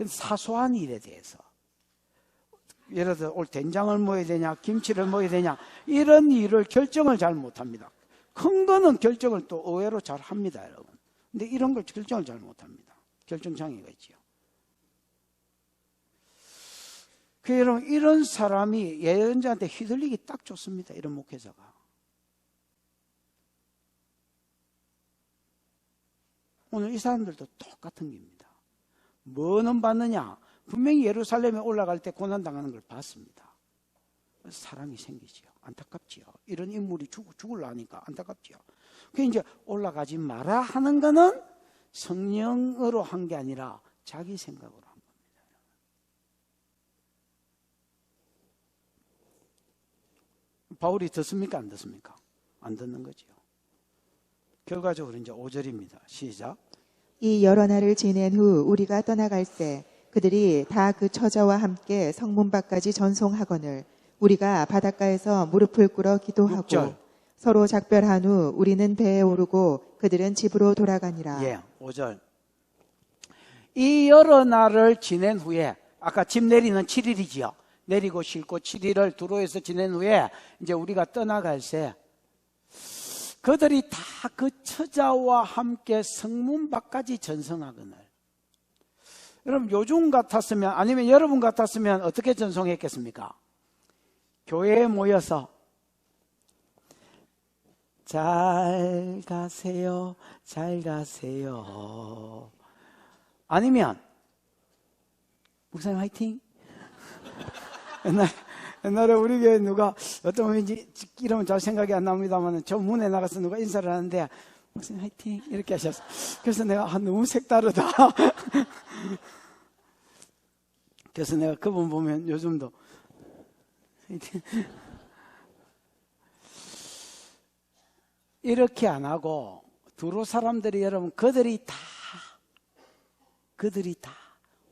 사소한 일에 대해서. 예를 들어 오늘 된장을 먹어야 되냐 김치를 먹어야 되냐 이런 일을 결정을 잘 못합니다. 큰 거는 결정을 또 의외로 잘 합니다, 여러분. 근데 이런 걸 결정을 잘 못합니다. 결정장애가 있죠. 여러분 이런 사람이 예언자한테 휘둘리기 딱 좋습니다. 이런 목회자가. 오늘 이 사람들도 똑같은 겁니다. 뭐는 받느냐? 분명히 예루살렘에 올라갈 때 고난당하는 걸 봤습니다. 사랑이 생기지요. 안타깝지요. 이런 인물이 죽으려니까 안타깝지요. 그 이제 올라가지 마라 하는 거는 성령으로 한 게 아니라 자기 생각으로 한 겁니다. 바울이 듣습니까? 안 듣습니까? 안 듣는 거지요. 결과적으로 이제 5절입니다. 시작. 이 여러 날을 지낸 후 우리가 떠나갈새 그들이 다 그 처자와 함께 성문 밖까지 전송하거늘 우리가 바닷가에서 무릎을 꿇어 기도하고 6절. 서로 작별한 후 우리는 배에 오르고 그들은 집으로 돌아가니라. 예, 5절. 이 여러 날을 지낸 후에 아까 집 내리는 7일이지요. 내리고 싣고 7일을 두로에서 지낸 후에 이제 우리가 떠나갈새 그들이 다 그 처자와 함께 성문 밖까지 전송하거늘. 여러분 요즘 같았으면 아니면 여러분 같았으면 어떻게 전송했겠습니까? 교회에 모여서 잘 가세요, 잘 가세요. 아니면 목사님 화이팅. 옛날에 우리 교회 누가 어떤 분인지 이러면 잘 생각이 안 납니다만 저 문에 나가서 누가 인사를 하는데 목사님 화이팅 이렇게 하셨어요. 그래서 내가 너무 색다르다. 그래서 내가 그분 보면 요즘도 이렇게 안 하고 두로 사람들이 여러분 그들이 다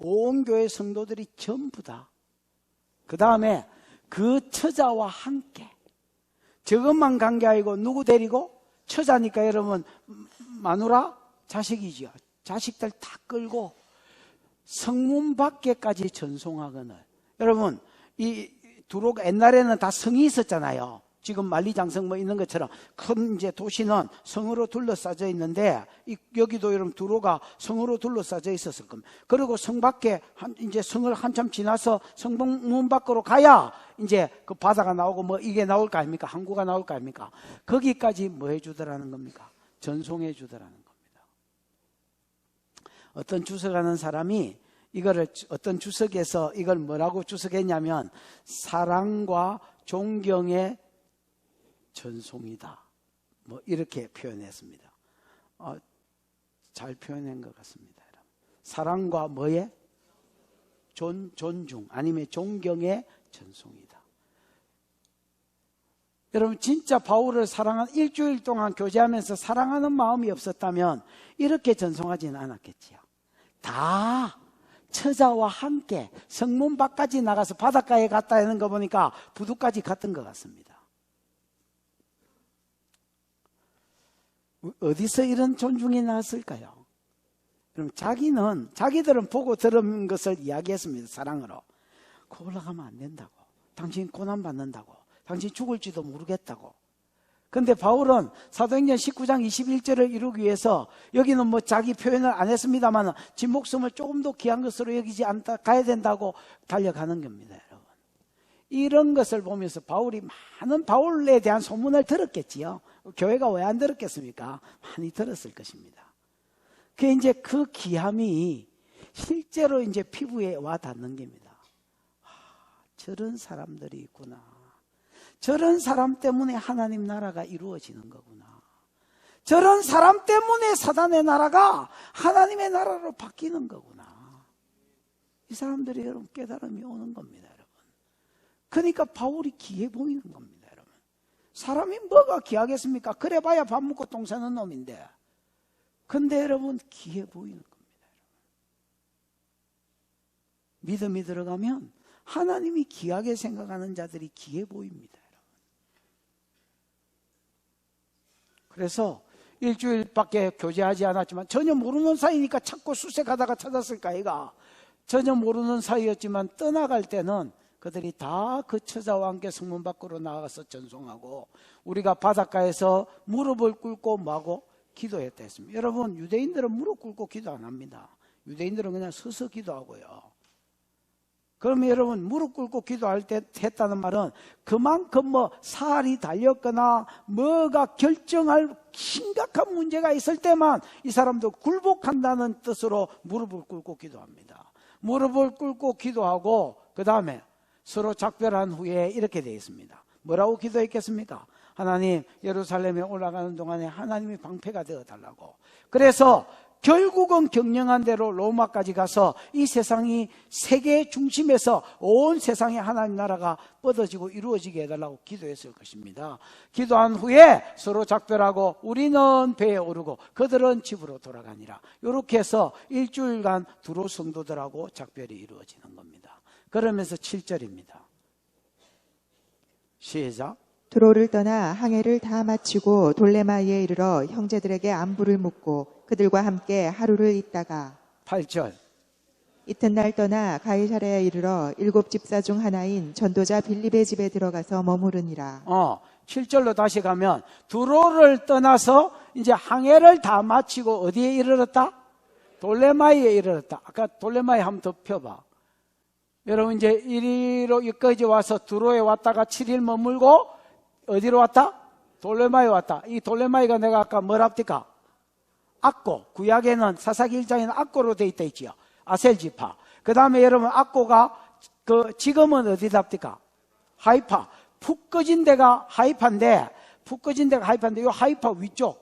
온 교회 성도들이 전부 다 그 다음에 그 처자와 함께 저것만 간 게 아니고 누구 데리고? 처자니까 여러분 마누라 자식이지요. 자식들 다 끌고 성문 밖에까지 전송하거늘. 여러분 이 두로가 옛날에는 다 성이 있었잖아요. 지금 만리장성 뭐 있는 것처럼 큰 이제 도시는 성으로 둘러싸져 있는데 여기도 여러분 두로가 성으로 둘러싸져 있었을 겁니다. 그리고 성 밖에 이제 성을 한참 지나서 성문 밖으로 가야 이제 그 바다가 나오고 뭐 이게 나올 거 아닙니까? 항구가 나올 거 아닙니까? 거기까지 뭐 해주더라는 겁니까? 전송해 주더라는 겁니다. 어떤 주석하는 사람이 이거를 어떤 주석에서 이걸 뭐라고 주석했냐면 사랑과 존경의 전송이다. 뭐 이렇게 표현했습니다. 잘 표현한 것 같습니다. 사랑과 뭐의? 존중 아니면 존경의 전송이다. 여러분 진짜 바울을 사랑한 일주일 동안 교제하면서 사랑하는 마음이 없었다면 이렇게 전송하지는 않았겠지요. 다 처자와 함께 성문 밖까지 나가서 바닷가에 갔다 하는 거 보니까 부두까지 갔던 것 같습니다. 어디서 이런 존중이 나왔을까요? 그럼 자기들은 보고 들은 것을 이야기했습니다. 사랑으로. 그 올라가면 안 된다고. 당신 고난받는다고. 당신 죽을지도 모르겠다고. 근데 바울은 사도행전 19장 21절을 이루기 위해서 여기는 뭐 자기 표현을 안 했습니다만 지 목숨을 조금 더 귀한 것으로 여기지 않다 가야 된다고 달려가는 겁니다, 여러분. 이런 것을 보면서 바울이 많은 바울에 대한 소문을 들었겠지요. 교회가 왜 안 들었겠습니까? 많이 들었을 것입니다. 그게 이제 그 귀함이 실제로 이제 피부에 와 닿는 겁니다. 저런 사람들이 있구나. 저런 사람 때문에 하나님 나라가 이루어지는 거구나. 저런 사람 때문에 사단의 나라가 하나님의 나라로 바뀌는 거구나. 이 사람들이 여러분 깨달음이 오는 겁니다, 여러분. 그러니까 바울이 귀해 보이는 겁니다, 여러분. 사람이 뭐가 귀하겠습니까? 그래봐야 밥 먹고 똥 싸는 놈인데. 근데 여러분 귀해 보이는 겁니다, 여러분. 믿음이 들어가면 하나님이 귀하게 생각하는 자들이 귀해 보입니다. 그래서 일주일밖에 교제하지 않았지만 전혀 모르는 사이니까 자꾸 수색하다가 찾았을까 이가. 전혀 모르는 사이였지만 떠나갈 때는 그들이 다 그 처자와 함께 성문 밖으로 나가서 전송하고 우리가 바닷가에서 무릎을 꿇고 뭐하고 기도했다 했습니다. 여러분 유대인들은 무릎 꿇고 기도 안 합니다. 유대인들은 그냥 서서 기도하고요. 그러면 여러분 무릎 꿇고 기도할 때 했다는 말은 그만큼 뭐 살이 달렸거나 뭐가 결정할 심각한 문제가 있을 때만 이 사람도 굴복한다는 뜻으로 무릎을 꿇고 기도합니다. 무릎을 꿇고 기도하고 그 다음에 서로 작별한 후에 이렇게 되어 있습니다. 뭐라고 기도했겠습니까? 하나님 예루살렘에 올라가는 동안에 하나님이 방패가 되어달라고. 그래서 결국은 경영한 대로 로마까지 가서 이 세상이 세계 중심에서 온 세상에 하나님 나라가 뻗어지고 이루어지게 해달라고 기도했을 것입니다. 기도한 후에 서로 작별하고 우리는 배에 오르고 그들은 집으로 돌아가니라. 이렇게 해서 일주일간 두로 성도들하고 작별이 이루어지는 겁니다. 그러면서 7절입니다. 시작. 두로를 떠나 항해를 다 마치고 돌레마이에 이르러 형제들에게 안부를 묻고 그들과 함께 하루를 있다가 8절. 이튿날 떠나 가이사랴에 이르러 7 집사 중 하나인 전도자 빌립의 집에 들어가서 머무르니라. 7절로 다시 가면 두로를 떠나서 이제 항해를 다 마치고 어디에 이르렀다? 돌레마이에 이르렀다. 아까 돌레마이 한번 더 펴봐. 여러분 이제 이리로 여기까지 와서 두로에 왔다가 7일 머물고 어디로 왔다? 돌레마이 왔다. 이 돌레마이가 내가 아까 뭐랍니까? 악고. 구약에는 사사기 1장에는 악고로 돼 있다 있지요. 아셀지파. 그 다음에 여러분 악고가 지금은 어디답니까? 하이파. 푹 꺼진 데가 하이파인데 이 하이파 위쪽.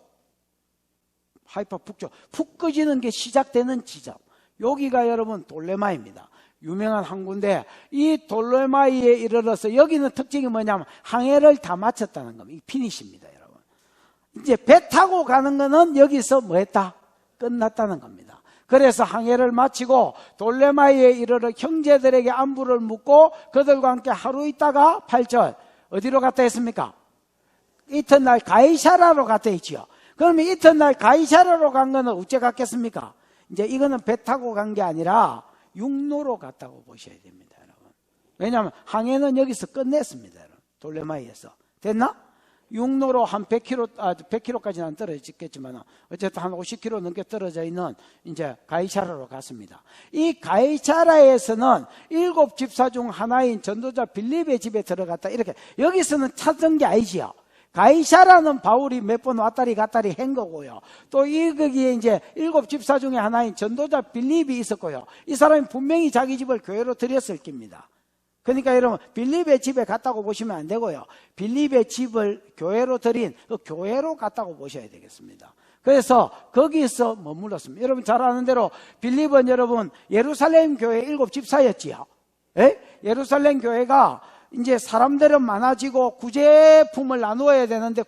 하이파 북쪽. 푹 꺼지는 게 시작되는 지점. 여기가 여러분 돌레마이입니다. 유명한 항구인데 이 돌레마이에 이르러서 여기는 특징이 뭐냐면 항해를 다 마쳤다는 겁니다. 이 피니시입니다, 여러분. 이제 배 타고 가는 거는 여기서 뭐 했다? 끝났다는 겁니다. 그래서 항해를 마치고 돌레마이에 이르러 형제들에게 안부를 묻고 그들과 함께 하루 있다가 8절 어디로 갔다 했습니까? 이튿날 가이사라로 갔다 했지요. 그러면 이튿날 가이사라로 간 거는 어째 갔겠습니까? 이제 이거는 배 타고 간 게 아니라 육로로 갔다고 보셔야 됩니다, 여러분. 왜냐하면 항해는 여기서 끝냈습니다, 여러분. 돌레마이에서. 됐나? 육로로 한 100km까지는 안 떨어졌겠지만 어쨌든 한 50km 넘게 떨어져 있는 이제 가이사라로 갔습니다. 이 가이사라에서는 7 집사 중 하나인 전도자 빌립의 집에 들어갔다. 이렇게 여기서는 찾은 게 아니지요. 가이사라는 바울이 몇 번 왔다리 갔다리 한 거고요. 또 거기에 이제 7 집사 중에 하나인 전도자 빌립이 있었고요. 이 사람이 분명히 자기 집을 교회로 드렸을 겁니다. 그러니까 여러분 빌립의 집에 갔다고 보시면 안 되고요. 빌립의 집을 교회로 드린 그 교회로 갔다고 보셔야 되겠습니다. 그래서 거기서 머물렀습니다. 여러분 잘 아는 대로 빌립은 여러분 예루살렘 교회 7 집사였지요. 예? 예루살렘 교회가 이제 사람들은 많아지고 구제품을 나누어야 되는데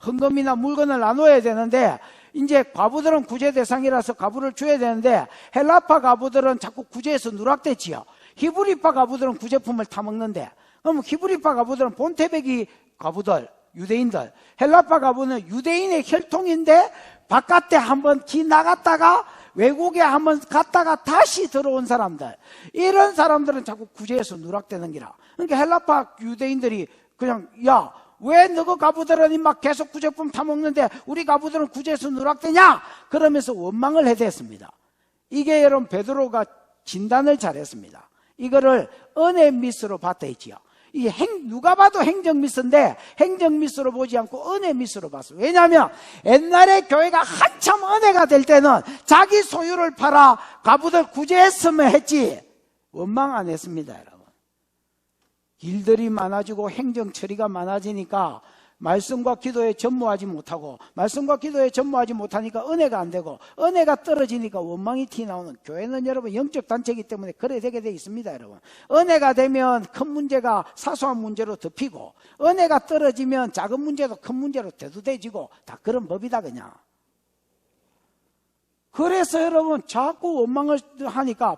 헌금이나 물건을 나누어야 되는데 이제 과부들은 구제 대상이라서 과부를 줘야 되는데 헬라파 과부들은 자꾸 구제에서 누락됐지요. 히브리파 과부들은 구제품을 타먹는데, 그럼 히브리파 과부들은 본태백이 과부들, 유대인들, 헬라파 과부는 유대인의 혈통인데 바깥에 한번 기 나갔다가 외국에 한번 갔다가 다시 들어온 사람들, 이런 사람들은 자꾸 구제에서 누락되는 기라. 그러니까 헬라파 유대인들이 그냥, 야, 왜 너가 과부들은 막 계속 구제품 타먹는데 우리 과부들은 구제에서 누락되냐? 그러면서 원망을 해댔습니다. 이게 여러분 베드로가 진단을 잘했습니다. 이거를 은혜 미스로 봤다 했지요. 누가 봐도 행정 미스인데 행정 미스로 보지 않고 은혜 미스로 봤어요. 왜냐하면 옛날에 교회가 한참 은혜가 될 때는 자기 소유를 팔아 과부들 구제했으면 했지 원망 안 했습니다. 여러분, 일들이 많아지고 행정 처리가 많아지니까 말씀과 기도에 전무하지 못하고, 말씀과 기도에 전무하지 못하니까 은혜가 안 되고, 은혜가 떨어지니까 원망이 튀나오는, 교회는 여러분 영적 단체이기 때문에 그래 되게 돼 있습니다. 여러분, 은혜가 되면 큰 문제가 사소한 문제로 덮이고, 은혜가 떨어지면 작은 문제도 큰 문제로 대두돼지고, 다 그런 법이다 그냥. 그래서 여러분 자꾸 원망을 하니까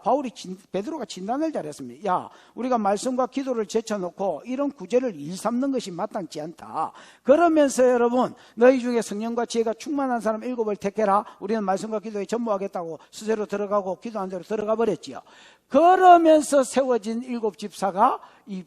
베드로가 진단을 잘했습니다. 야, 우리가 말씀과 기도를 제쳐놓고 이런 구제를 일삼는 것이 마땅치 않다. 그러면서 여러분, 너희 중에 성령과 지혜가 충만한 사람 7을 택해라. 우리는 말씀과 기도에 전무하겠다고 수세로 들어가고 기도한 대로 들어가 버렸지요. 그러면서 세워진 7 집사가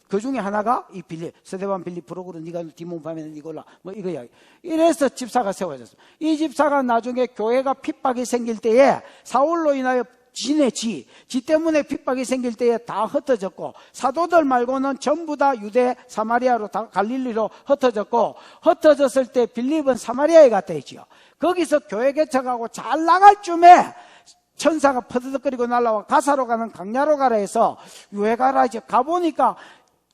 그 중에 하나가 이 빌립, 스데반, 빌립, 프로그로, 니가 디몬, 바메는 니골라, 뭐 이거야. 이래서 집사가 세워졌어. 이 집사가 나중에 교회가 핍박이 생길 때에 사울로 인하여 지 때문에 핍박이 생길 때에 다 흩어졌고, 사도들 말고는 전부 다 유대, 사마리아로 다 갈릴리로 흩어졌고, 흩어졌을 때 빌립은 사마리아에 갔다 했지요. 거기서 교회 개척하고 잘 나갈 쯤에 천사가 퍼드덕거리고 날라와 가사로 가는 강야로 가라 해서 왜 가라 이제 가보니까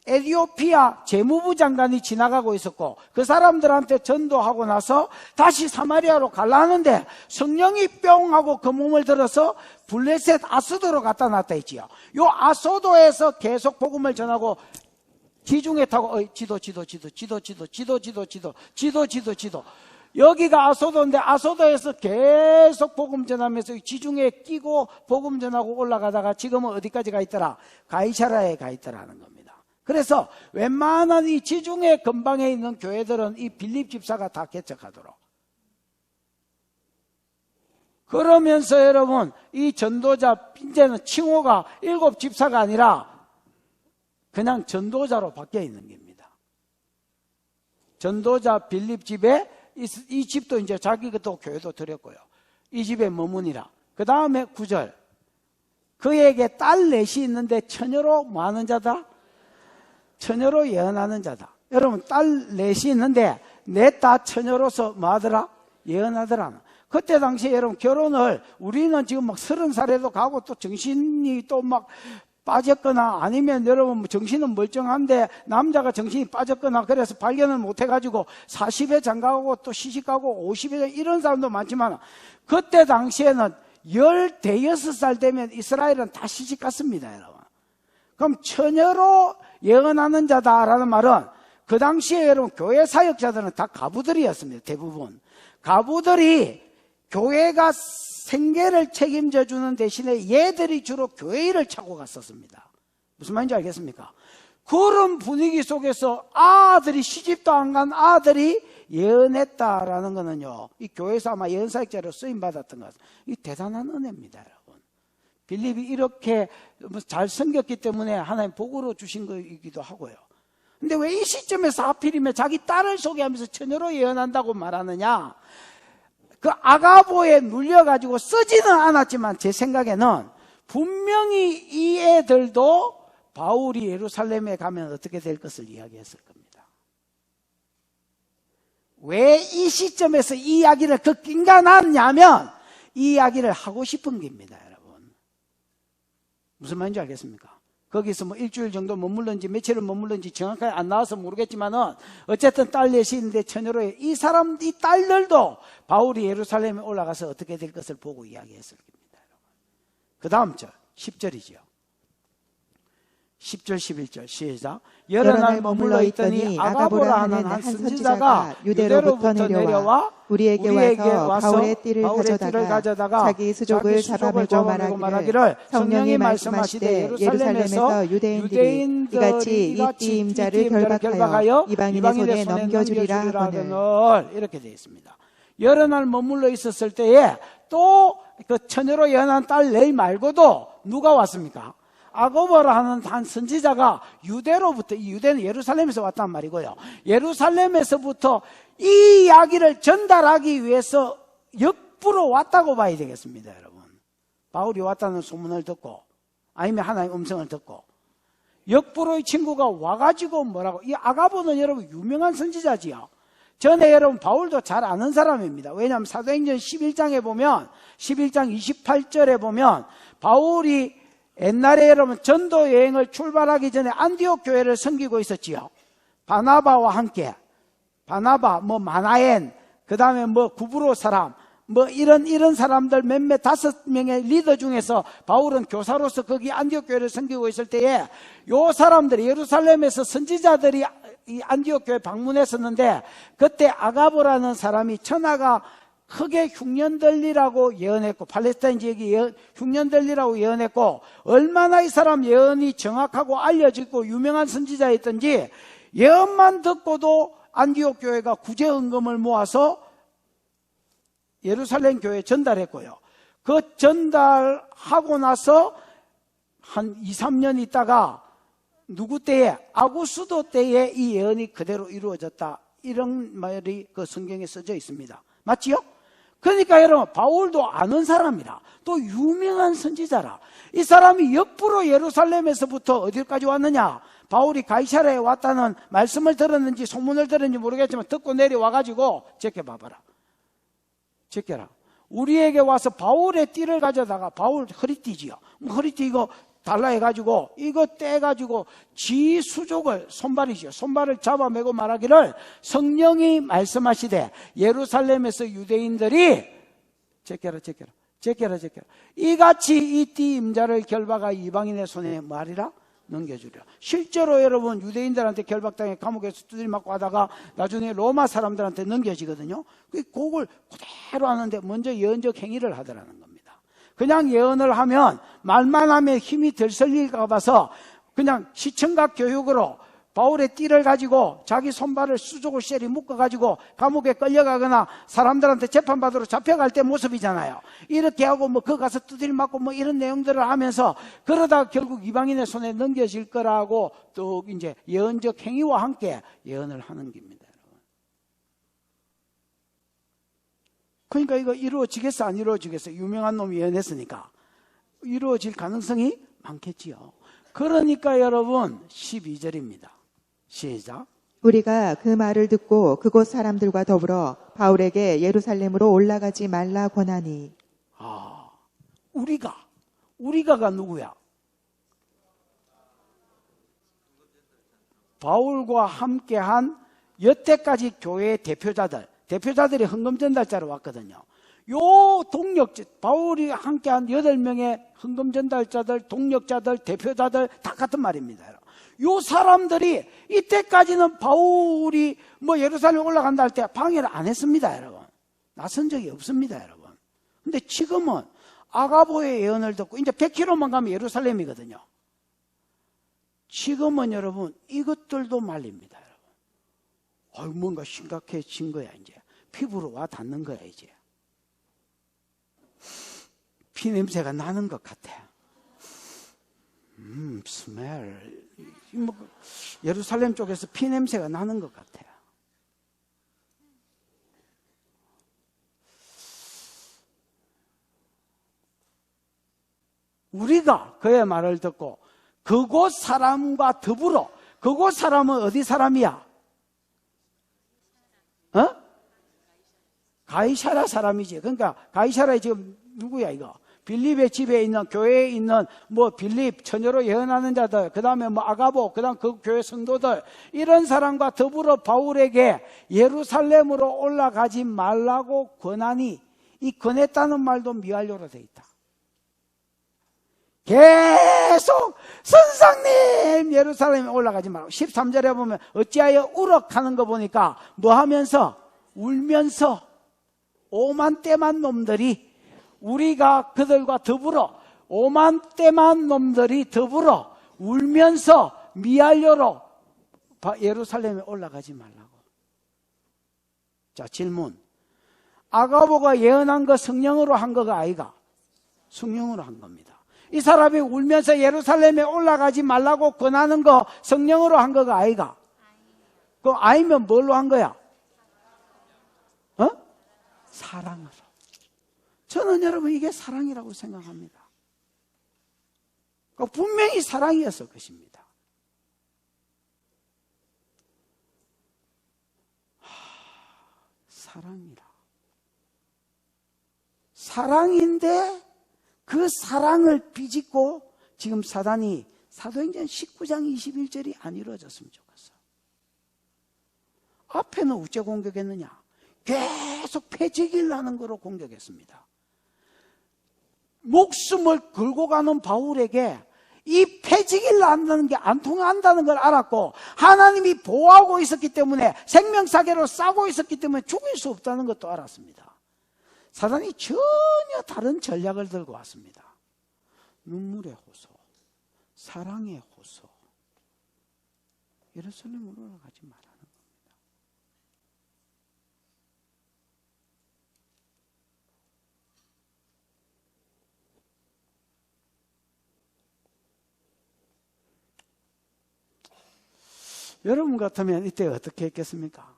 에티오피아 재무부 장관이 지나가고 있었고, 그 사람들한테 전도하고 나서 다시 사마리아로 가려는데 성령이 뿅 하고 그 몸을 들어서 블레셋 아소도로 갖다 놨다 했지요. 요 아소도에서 계속 복음을 전하고 기중에 타고 지도 여기가 아소도인데 아소도에서 계속 복음 전하면서 지중해 끼고 복음 전하고 올라가다가 지금은 어디까지 가 있더라? 가이사라에 가 있더라는 겁니다. 그래서 웬만한 이 지중해 근방에 있는 교회들은 이 빌립 집사가 다 개척하도록. 그러면서 여러분, 이 전도자 이제는 칭호가 7 집사가 아니라 그냥 전도자로 바뀌어 있는 겁니다. 전도자 빌립 집에 이 집도 이제 자기 것도 교회도 드렸고요. 이 집에 머무니라. 그 다음에 9절. 그에게 딸 넷이 있는데 처녀로 뭐 하는 자다? 처녀로 예언하는 자다. 여러분, 딸 넷이 있는데 넷 다 처녀로서 뭐 하더라? 예언하더라. 그때 당시에 여러분 결혼을, 우리는 지금 막 30살에도 가고 또 정신이 또 막 빠졌거나 아니면 여러분 정신은 멀쩡한데 남자가 정신이 빠졌거나 그래서 발견을 못해가지고 40에 장가가고 또 시집가고 50에 이런 사람도 많지만, 그때 당시에는 16살 되면 이스라엘은 다 시집갔습니다. 여러분, 그럼 처녀로 예언하는 자다라는 말은 그 당시에 여러분 교회 사역자들은 다 가부들이었습니다. 대부분 가부들이 교회가 생계를 책임져 주는 대신에 얘들이 주로 교회 일을 차고 갔었습니다. 무슨 말인지 알겠습니까? 그런 분위기 속에서 아들이, 시집도 안 간 아들이 예언했다라는 거는요, 이 교회에서 아마 예언사역자로 쓰임받았던 것 같아요. 이 대단한 은혜입니다, 여러분. 빌립이 이렇게 잘 섬겼기 때문에 하나님 복으로 주신 거이기도 하고요. 근데 왜 이 시점에서 하필이면 자기 딸을 소개하면서 처녀로 예언한다고 말하느냐? 그 아가보에 눌려가지고 쓰지는 않았지만 제 생각에는 분명히 이 애들도 바울이 예루살렘에 가면 어떻게 될 것을 이야기했을 겁니다. 왜 이 시점에서 이 이야기를 그 낑가놨냐면 이 이야기를 하고 싶은 겁니다, 여러분. 무슨 말인지 알겠습니까? 거기서 뭐 일주일 정도 머물렀는지 며칠을 머물렀는지 정확하게 안 나와서 모르겠지만은 어쨌든 딸 넷이 있는데 처녀로 이 딸들도 바울이 예루살렘에 올라가서 어떻게 될 것을 보고 이야기했을 겁니다. 그 다음 절 10절이죠. 10절 11절 시작. 여러 날 머물러 있더니 아가보라 하는 한 선지자가 유대로부터 내려와 우리에게 와서 바울의 띠를 가져다가 자기 수족을 잡아매고 말하기를 성령이 말씀하시되 예루살렘에서 유대인들이 이같이 이 띠 임자를 결박하여 이방인의 손에 넘겨주리라 하거늘. 이렇게 되어 있습니다. 여러 날 머물러 있었을 때에 또 그 처녀로 연한 딸 레이 말고도 누가 왔습니까? 아가보라 하는 한 선지자가 유대로부터, 이 유대는 예루살렘에서 왔단 말이고요. 예루살렘에서부터 이 이야기를 전달하기 위해서 역부로 왔다고 봐야 되겠습니다, 여러분. 바울이 왔다는 소문을 듣고, 아니면 하나님의 음성을 듣고, 역부로 이 친구가 와가지고 뭐라고, 이 아가보는 여러분 유명한 선지자지요. 전에 여러분 바울도 잘 아는 사람입니다. 왜냐하면 사도행전 11장에 보면, 11장 28절에 보면, 바울이 옛날에 여러분 전도 여행을 출발하기 전에 안디옥 교회를 섬기고 있었지요. 바나바와 함께, 바나바, 마나엔, 그 다음에 구브로 사람, 이런 사람들 몇몇 5명의 리더 중에서 바울은 교사로서 거기 안디옥 교회를 섬기고 있을 때에 요 사람들이 예루살렘에서 선지자들이 이 안디옥 교회 방문했었는데 그때 아가보라는 사람이 천하가 크게 흉년들리라고 예언했고 팔레스타인 지역이 흉년들리라고 예언했고 얼마나 이 사람 예언이 정확하고 알려지고 유명한 선지자였던지 예언만 듣고도 안디옥 교회가 구제헌금을 모아서 예루살렘 교회에 전달했고요. 그 전달하고 나서 한 2, 3년 있다가 누구 때에? 아구스도 때에 이 예언이 그대로 이루어졌다. 이런 말이 그 성경에 써져 있습니다. 맞지요? 그러니까 여러분 바울도 아는 사람이라 또 유명한 선지자라 이 사람이 역부로 예루살렘에서부터 어디까지 왔느냐? 바울이 가이사랴에 왔다는 말씀을 들었는지 소문을 들었는지 모르겠지만 듣고 내려와가지고 제껴봐봐라. 제껴라. 우리에게 와서 바울의 띠를 가져다가 바울 허리띠지요. 허리띠 이거 달라 해가지고 이거 떼가지고 지 수족을 손발이죠. 손발을 잡아매고 말하기를 성령이 말씀하시되 예루살렘에서 유대인들이 제껴라 이같이 이 띠 임자를 결박하 이방인의 손에 말이라 넘겨주려. 실제로 여러분 유대인들한테 결박당해 감옥에서 두드려 맞고 하다가 나중에 로마 사람들한테 넘겨지거든요. 그걸 그대로 하는데 먼저 예언적 행위를 하더라는 겁니다. 그냥 예언을 하면 말만 하면 힘이 들설릴까 봐서 그냥 시청각 교육으로 바울의 띠를 가지고 자기 손발을 수족을 셀이 묶어가지고 감옥에 끌려가거나 사람들한테 재판받으러 잡혀갈 때 모습이잖아요. 이렇게 하고 그 가서 두드려 맞고 이런 내용들을 하면서 그러다 결국 이방인의 손에 넘겨질 거라고 또 이제 예언적 행위와 함께 예언을 하는 겁니다. 그러니까 이거 이루어지겠어 안 이루어지겠어? 유명한 놈이 예언했으니까 이루어질 가능성이 많겠지요. 그러니까 여러분 12절입니다. 시작. 우리가 그 말을 듣고 그곳 사람들과 더불어 바울에게 예루살렘으로 올라가지 말라 권하니. 우리가가 누구야? 바울과 함께한 여태까지 교회의 대표자들이 헌금 전달자로 왔거든요. 요 바울이 함께한 8명의 헌금 전달자들, 동력자들, 대표자들 다 같은 말입니다. 요 사람들이 이때까지는 바울이 예루살렘 올라간다 할 때 방해를 안 했습니다, 여러분. 나선 적이 없습니다, 여러분. 근데 지금은 아가보의 예언을 듣고 이제 100km만 가면 예루살렘이거든요. 지금은 여러분 이것들도 말립니다, 여러분. 뭔가 심각해진 거야, 이제. 피부로 와 닿는 거야, 이제. 피 냄새가 나는 것 같아. 스멜. 예루살렘 쪽에서 피 냄새가 나는 것 같아. 우리가 그의 말을 듣고 그곳 사람과 더불어, 그곳 사람은 어디 사람이야? 가이사랴 사람이지. 그러니까 가이사랴에 지금 누구야 이거? 빌립의 집에 있는, 교회에 있는 빌립 처녀로 예언하는 자들, 그 다음에 아가보, 그 다음 그 교회 성도들, 이런 사람과 더불어 바울에게 예루살렘으로 올라가지 말라고 권하니, 이 권했다는 말도 미완료로 되어 있다. 계속 선생님 예루살렘에 올라가지 말고 13절에 보면 어찌하여 우럭하는 거 보니까 뭐 하면서 울면서 오만때만 놈들이 우리가 그들과 더불어 오만때만 놈들이 더불어 울면서 미알료로 예루살렘에 올라가지 말라고. 자, 질문. 아가보가 예언한 거 성령으로 한 거가 아이가? 성령으로 한 겁니다. 이 사람이 울면서 예루살렘에 올라가지 말라고 권하는 거 성령으로 한 거가 아이가? 그 아이면 뭘로 한 거야? 사랑으로. 저는 여러분 이게 사랑이라고 생각합니다. 분명히 사랑이었을 것입니다. 사랑이라. 사랑인데 그 사랑을 비집고 지금 사단이 사도행전 19장 21절이 안 이루어졌으면 좋겠어. 앞에는 어째 공격했느냐? 계속 폐지기라는 거로 공격했습니다. 목숨을 걸고 가는 바울에게 이 폐지기를 한다는 게 안 통한다는 걸 알았고 하나님이 보호하고 있었기 때문에 생명사계로 싸고 있었기 때문에 죽일 수 없다는 것도 알았습니다. 사단이 전혀 다른 전략을 들고 왔습니다. 눈물의 호소, 사랑의 호소. 예루살렘으로 올라가지 말라는 겁니다. 여러분 같으면 이때 어떻게 했겠습니까?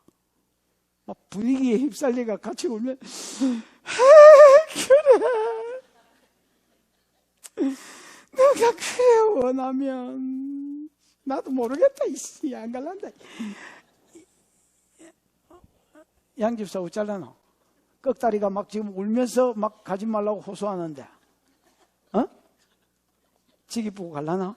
막 분위기에 휩쓸리가 같이 울면 그래 너가 그래 원하면 나도 모르겠다 이씨 안 갈란다. 양집사 어쩌려노? 꺽다리가 막 지금 울면서 막 가지 말라고 호소하는데 지기 보고 갈라나?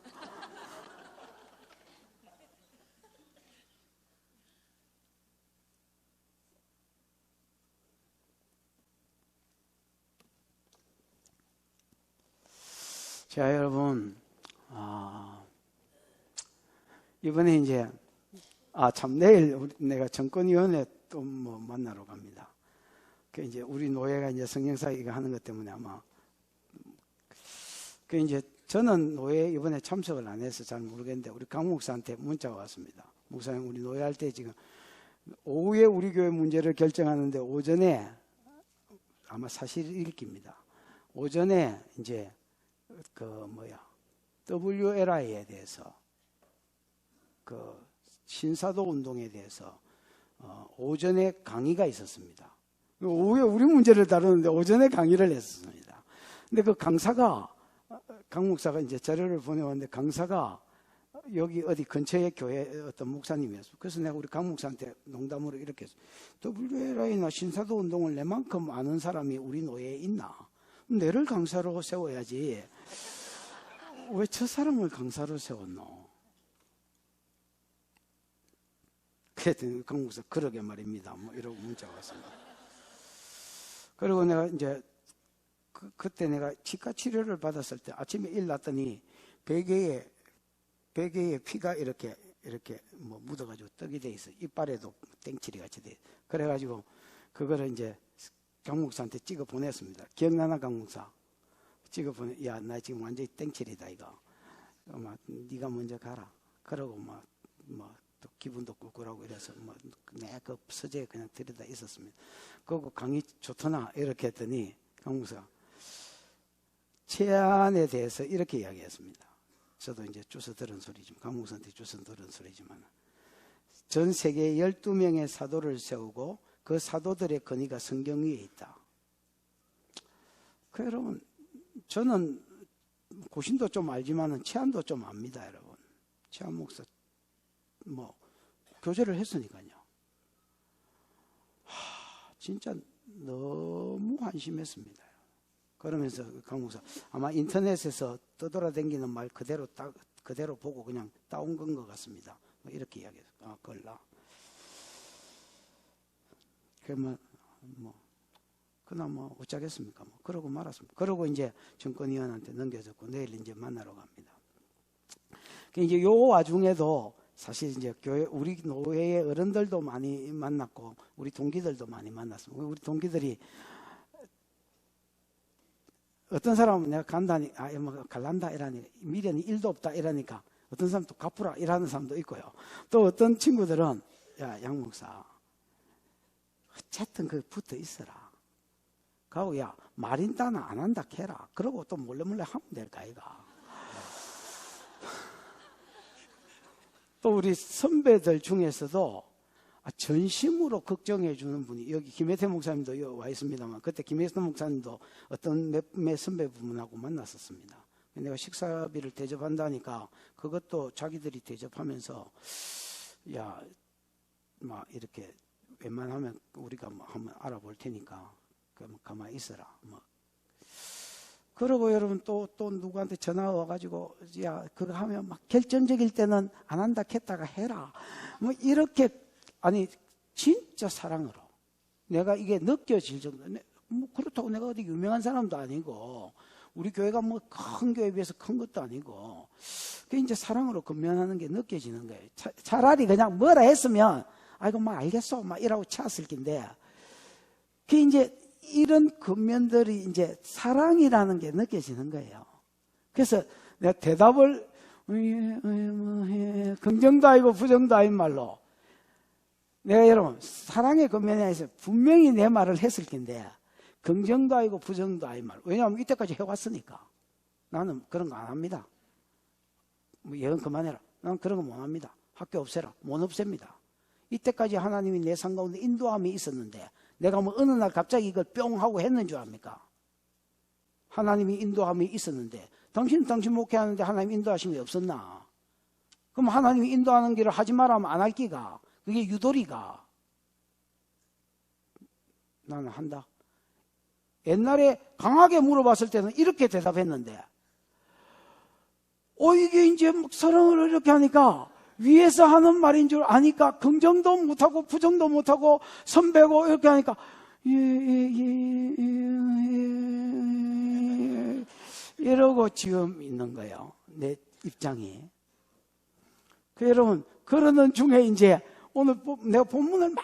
자, 여러분, 이번에 이제, 참, 내일 내가 정권위원회 또 뭐 만나러 갑니다. 그 이제 우리 노예가 이제 성령사기가 하는 것 때문에 아마, 그 이제 저는 노예 이번에 참석을 안 해서 잘 모르겠는데 우리 강 목사한테 문자가 왔습니다. 목사님, 우리 노예할 때 지금 오후에 우리 교회 문제를 결정하는데 오전에 아마 사실 읽기입니다. 오전에 이제 WLI에 대해서 그 신사도 운동에 대해서 오전에 강의가 있었습니다. 오후에 우리 문제를 다루는데 오전에 강의를 했었습니다. 근데 그 강사가 강 목사가 이제 자료를 보내왔는데 강사가 여기 어디 근처에 교회 어떤 목사님이었어요. 그래서 내가 우리 강 목사한테 농담으로 이렇게 했어요. WLI나 신사도 운동을 내만큼 아는 사람이 우리 노예에 있나? 내를 강사로 세워야지. 왜 저 사람을 강사로 세웠노? 그랬더니 강 목사 그러게 말입니다. 뭐 이러고 문자가 왔습니다. 그리고 내가 이제 그때 내가 치과 치료를 받았을 때 아침에 일났더니 베개에 피가 이렇게 뭐 묻어가지고 떡이 돼 있어. 이빨에도 땡칠이 같이 돼. 그래가지고 그거를 이제 강 목사한테 찍어 보냈습니다. 기억나나 강 목사? 찍어 보내. 야, 나 지금 완전히 땡칠이다 이거. 네가 먼저 가라. 그러고 또 기분도 꿀꿀하고 이래서 내 그 서재에 그냥 들여다 있었습니다. 그리고 강의 좋더나 이렇게 했더니 강 목사 체안에 대해서 이렇게 이야기했습니다. 저도 이제 주워 들은 소리지만 강 목사한테 주워 들은 소리지만 전 세계 12명의 사도를 세우고 그 사도들의 권위가 성경 위에 있다. 그 여러분, 저는 고신도 좀 알지만은 체안도 좀 압니다, 여러분. 체안 목사 교제를 했으니까요. 진짜 너무 한심했습니다. 그러면서 강 목사 아마 인터넷에서 떠돌아다니는 말 그대로 보고 그냥 따온 건 것 같습니다. 이렇게 이야기했어요. 그걸라. 그럼 뭐 어쩌겠습니까? 뭐 그러고 말았습니다. 그러고 이제 정권위원한테 넘겨줬고 내일 이제 만나러 갑니다. 이제 요 와중에도 사실 이제 교회 우리 노회의 어른들도 많이 만났고 우리 동기들도 많이 만났습니다. 우리 동기들이 어떤 사람은 내가 간다니 뭐 갈란다 이라니 미련이 1도 없다 이러니까 어떤 사람은 또 갚으라 이라는 사람도 있고요. 또 어떤 친구들은 야, 양 목사 어쨌든 그 붙어 있어라. 가고 야 말인다는 안 한다 캐라. 그러고 또 몰래 하면 될까 이가. 또 우리 선배들 중에서도 전심으로 걱정해 주는 분이 여기 김혜태 목사님도 와 있습니다만 그때 김혜태 목사님도 어떤 몇 선배분하고 만났었습니다. 내가 식사비를 대접한다니까 그것도 자기들이 대접하면서 야, 막 이렇게 웬만하면 우리가 뭐 한번 알아볼 테니까 가만히 있어라. 뭐. 그러고 여러분 또 누구한테 전화 와가지고 야 그거 하면 막 결정적일 때는 안 한다 했다가 해라. 뭐 이렇게 아니 진짜 사랑으로 내가 이게 느껴질 정도. 뭐 그렇다고 내가 어디 유명한 사람도 아니고 우리 교회가 뭐 큰 교회에 비해서 큰 것도 아니고 그 이제 사랑으로 건면하는 게 느껴지는 거예요. 차라리 그냥 뭐라 했으면 아이고 막 알겠어 막 이라고 찼을 텐데 그 이제 이런 겉면들이 이제 사랑이라는 게 느껴지는 거예요. 그래서 내가 대답을 긍정도 아니고 부정도 아닌 말로 내가 여러분 사랑의 겉면에서 분명히 내 말을 했을 텐데 긍정도 아니고 부정도 아닌 말. 왜냐하면 이때까지 해왔으니까 나는 그런 거 안 합니다. 뭐 예언 그만해라. 나는 그런 거 못 합니다. 학교 없애라. 못 없앱니다. 이때까지 하나님이 내 삶 가운데 인도함이 있었는데 내가 뭐 어느 날 갑자기 이걸 뿅 하고 했는 줄 압니까? 하나님이 인도함이 있었는데 당신 목회하는데 하나님 인도하심이 없었나? 그럼 하나님이 인도하는 길을 하지 말라면 안 할 기가 그게 유도리가 나는 한다. 옛날에 강하게 물어봤을 때는 이렇게 대답했는데 이게 이제 사랑을 이렇게 하니까 위에서 하는 말인 줄 아니까 긍정도 못하고 부정도 못하고 선배고 이렇게 하니까 이러고 지금 있는 거예요. 내 입장이. 그 여러분 그러는 중에 이제 오늘 내가 본문을 막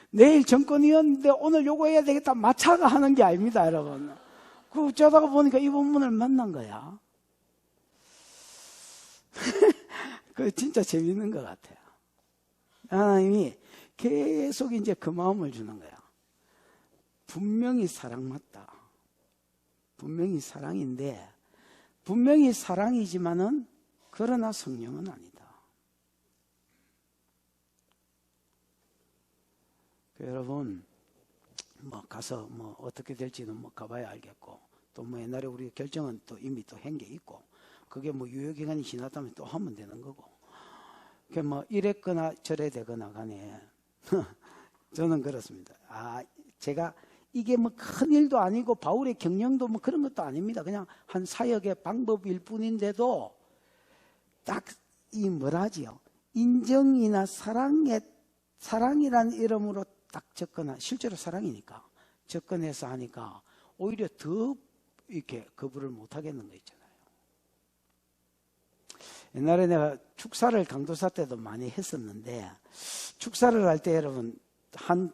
내일 정권이었는데 오늘 요거 해야 되겠다 마차가 하는 게 아닙니다 여러분. 그 어쩌다가 보니까 이 본문을 만난 거야. 그 진짜 재밌는 것 같아요. 하나님이 계속 이제 그 마음을 주는 거야. 분명히 사랑 맞다. 분명히 사랑인데 분명히 사랑이지만은 그러나 성령은 아니다. 여러분 뭐 가서 뭐 어떻게 될지는 뭐 가봐야 알겠고 또 뭐 옛날에 우리 결정은 또 이미 또 한 게 있고 그게 뭐 유효기간이 지났다면 또 하면 되는 거고 그 뭐 이랬거나 저래되거나 간에 저는 그렇습니다. 제가 이게 뭐 큰일도 아니고 바울의 경영도 뭐 그런 것도 아닙니다. 그냥 한 사역의 방법일 뿐인데도 딱 이 뭐라지요 인정이나 사랑이라는 이름으로 딱 접근한 실제로 사랑이니까 접근해서 하니까 오히려 더 이렇게 거부를 못 하겠는 거 있잖아요. 옛날에 내가 축사를 강도사 때도 많이 했었는데 축사를 할 때 여러분 한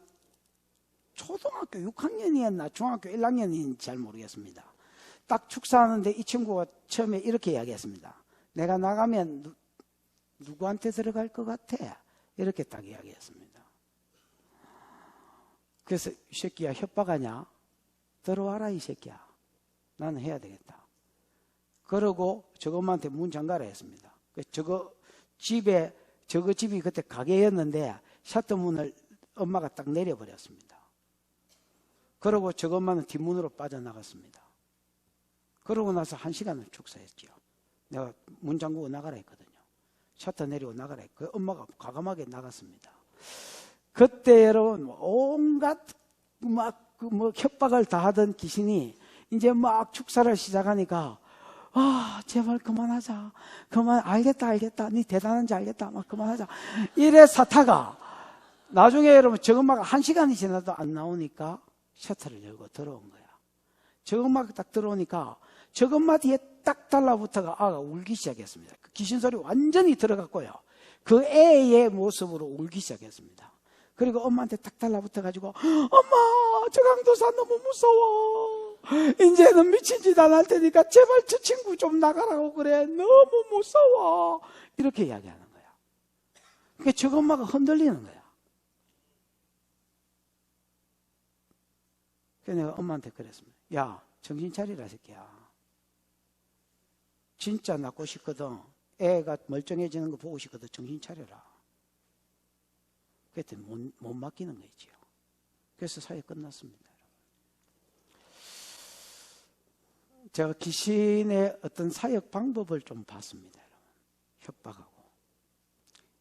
초등학교 6학년이었나 중학교 1학년인지 잘 모르겠습니다. 딱 축사하는데 이 친구가 처음에 이렇게 이야기했습니다. 내가 나가면 누구한테 들어갈 것 같아? 이렇게 딱 이야기했습니다. 그래서 이 새끼야 협박하냐? 들어와라 이 새끼야. 나는 해야 되겠다. 그러고 저거 엄마한테 문 잠가라 했습니다. 저거 집이 그때 가게였는데 셔터 문을 엄마가 딱 내려버렸습니다. 그러고 저거 엄마는 뒷문으로 빠져나갔습니다. 그러고 나서 1시간을 축사했죠. 내가 문 잠그고 나가라 했거든요. 셔터 내리고 나가라 했고 엄마가 과감하게 나갔습니다. 그때 여러분 온갖 뭐 협박을 다 하던 귀신이 이제 막 축사를 시작하니까 제발 그만하자. 알겠다. 네 대단한지 알겠다. 막 그만하자. 이래 사타가 나중에 여러분 저것마가 1시간이 지나도 안 나오니까 셔터를 열고 들어온 거야. 저것만 딱 들어오니까 저것만 뒤에 딱 달라붙어가 아가 울기 시작했습니다. 그 귀신 소리 완전히 들어갔고요. 그 애의 모습으로 울기 시작했습니다. 그리고 엄마한테 딱 달라붙어가지고 엄마 저 강도사 너무 무서워. 이제는 미친 짓 안 할 테니까 제발 저 친구 좀 나가라고 그래. 너무 무서워. 이렇게 이야기하는 거야. 그러니까 저 엄마가 흔들리는 거야. 그래서 내가 엄마한테 그랬습니다. 야 정신 차리라 새끼야. 진짜 낳고 싶거든. 애가 멀쩡해지는 거 보고 싶거든. 정신 차려라. 그랬더니 못 맡기는 거지요. 그래서 사회 끝났습니다. 제가 귀신의 어떤 사역 방법을 좀 봤습니다. 협박하고.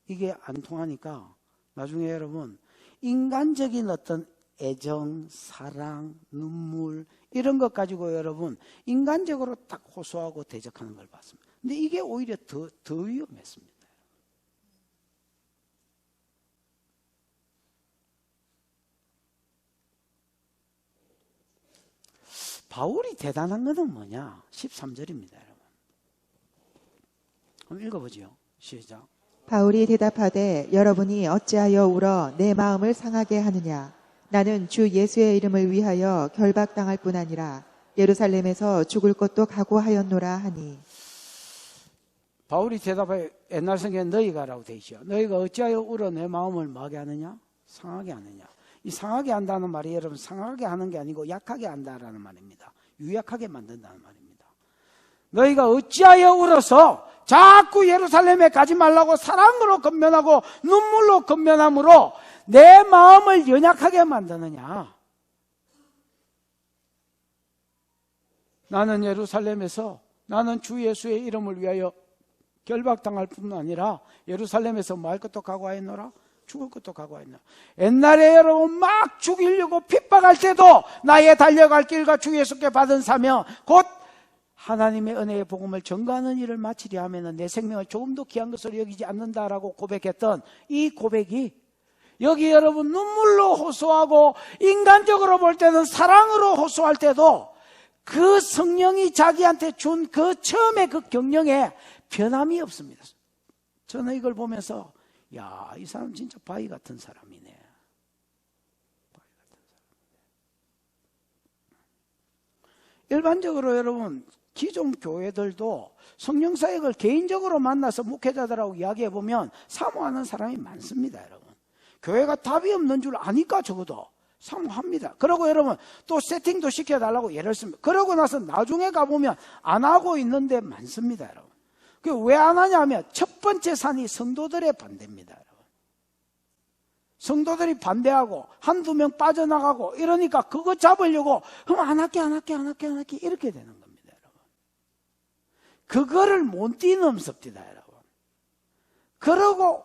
이게 안 통하니까 나중에 여러분 인간적인 어떤 애정, 사랑, 눈물 이런 것 가지고 여러분 인간적으로 딱 호소하고 대적하는 걸 봤습니다. 근데 이게 오히려 더 위험했습니다. 바울이 대단한 것은 뭐냐? 13절입니다, 여러분. 한번 읽어보죠. 시작. 바울이 대답하되 여러분이 어찌하여 울어 내 마음을 상하게 하느냐? 나는 주 예수의 이름을 위하여 결박당할 뿐 아니라 예루살렘에서 죽을 것도 각오하였노라 하니. 바울이 대답해 옛날 성경에 너희가라고 되어 있죠. 너희가 어찌하여 울어 내 마음을 뭐하게 하느냐? 상하게 하느냐? 이 상하게 한다는 말이 여러분 상하게 하는 게 아니고 약하게 한다라는 말입니다. 유약하게 만든다는 말입니다. 너희가 어찌하여 울어서 자꾸 예루살렘에 가지 말라고 사랑으로 건면하고 눈물로 건면함으로 내 마음을 연약하게 만드느냐? 나는 예루살렘에서 나는 주 예수의 이름을 위하여 결박당할 뿐 아니라 예루살렘에서 뭐 할 것도 각오하였노라? 죽을 것도 각오하였노라. 옛날에 여러분 막 죽이려고 핍박할 때도 나의 달려갈 길과 주 예수께 받은 사명 곧 하나님의 은혜의 복음을 전가하는 일을 마치려 하면 내 생명을 조금도 귀한 것으로 여기지 않는다라고 고백했던 이 고백이 여기 여러분 눈물로 호소하고 인간적으로 볼 때는 사랑으로 호소할 때도 그 성령이 자기한테 준 그 처음에 그 경영에 변함이 없습니다. 저는 이걸 보면서 야, 이 사람 진짜 바위 같은 사람이네. 바위 같은 사람이네. 일반적으로 여러분 기존 교회들도 성령 사역을 개인적으로 만나서 목회자들하고 이야기해 보면 사모하는 사람이 많습니다, 여러분. 교회가 답이 없는 줄 아니까 적어도 사모합니다. 그리고 여러분 또 세팅도 시켜달라고 예를 씁니다. 그러고 나서 나중에 가보면 안 하고 있는데 많습니다, 여러분. 왜 안 하냐면 첫 번째 산이 성도들의 반대입니다, 여러분. 성도들이 반대하고 한두 명 빠져나가고 이러니까 그거 잡으려고 그럼 안 할게 이렇게 되는 겁니다, 여러분. 그거를 못 뛰넘습니다, 여러분. 그러고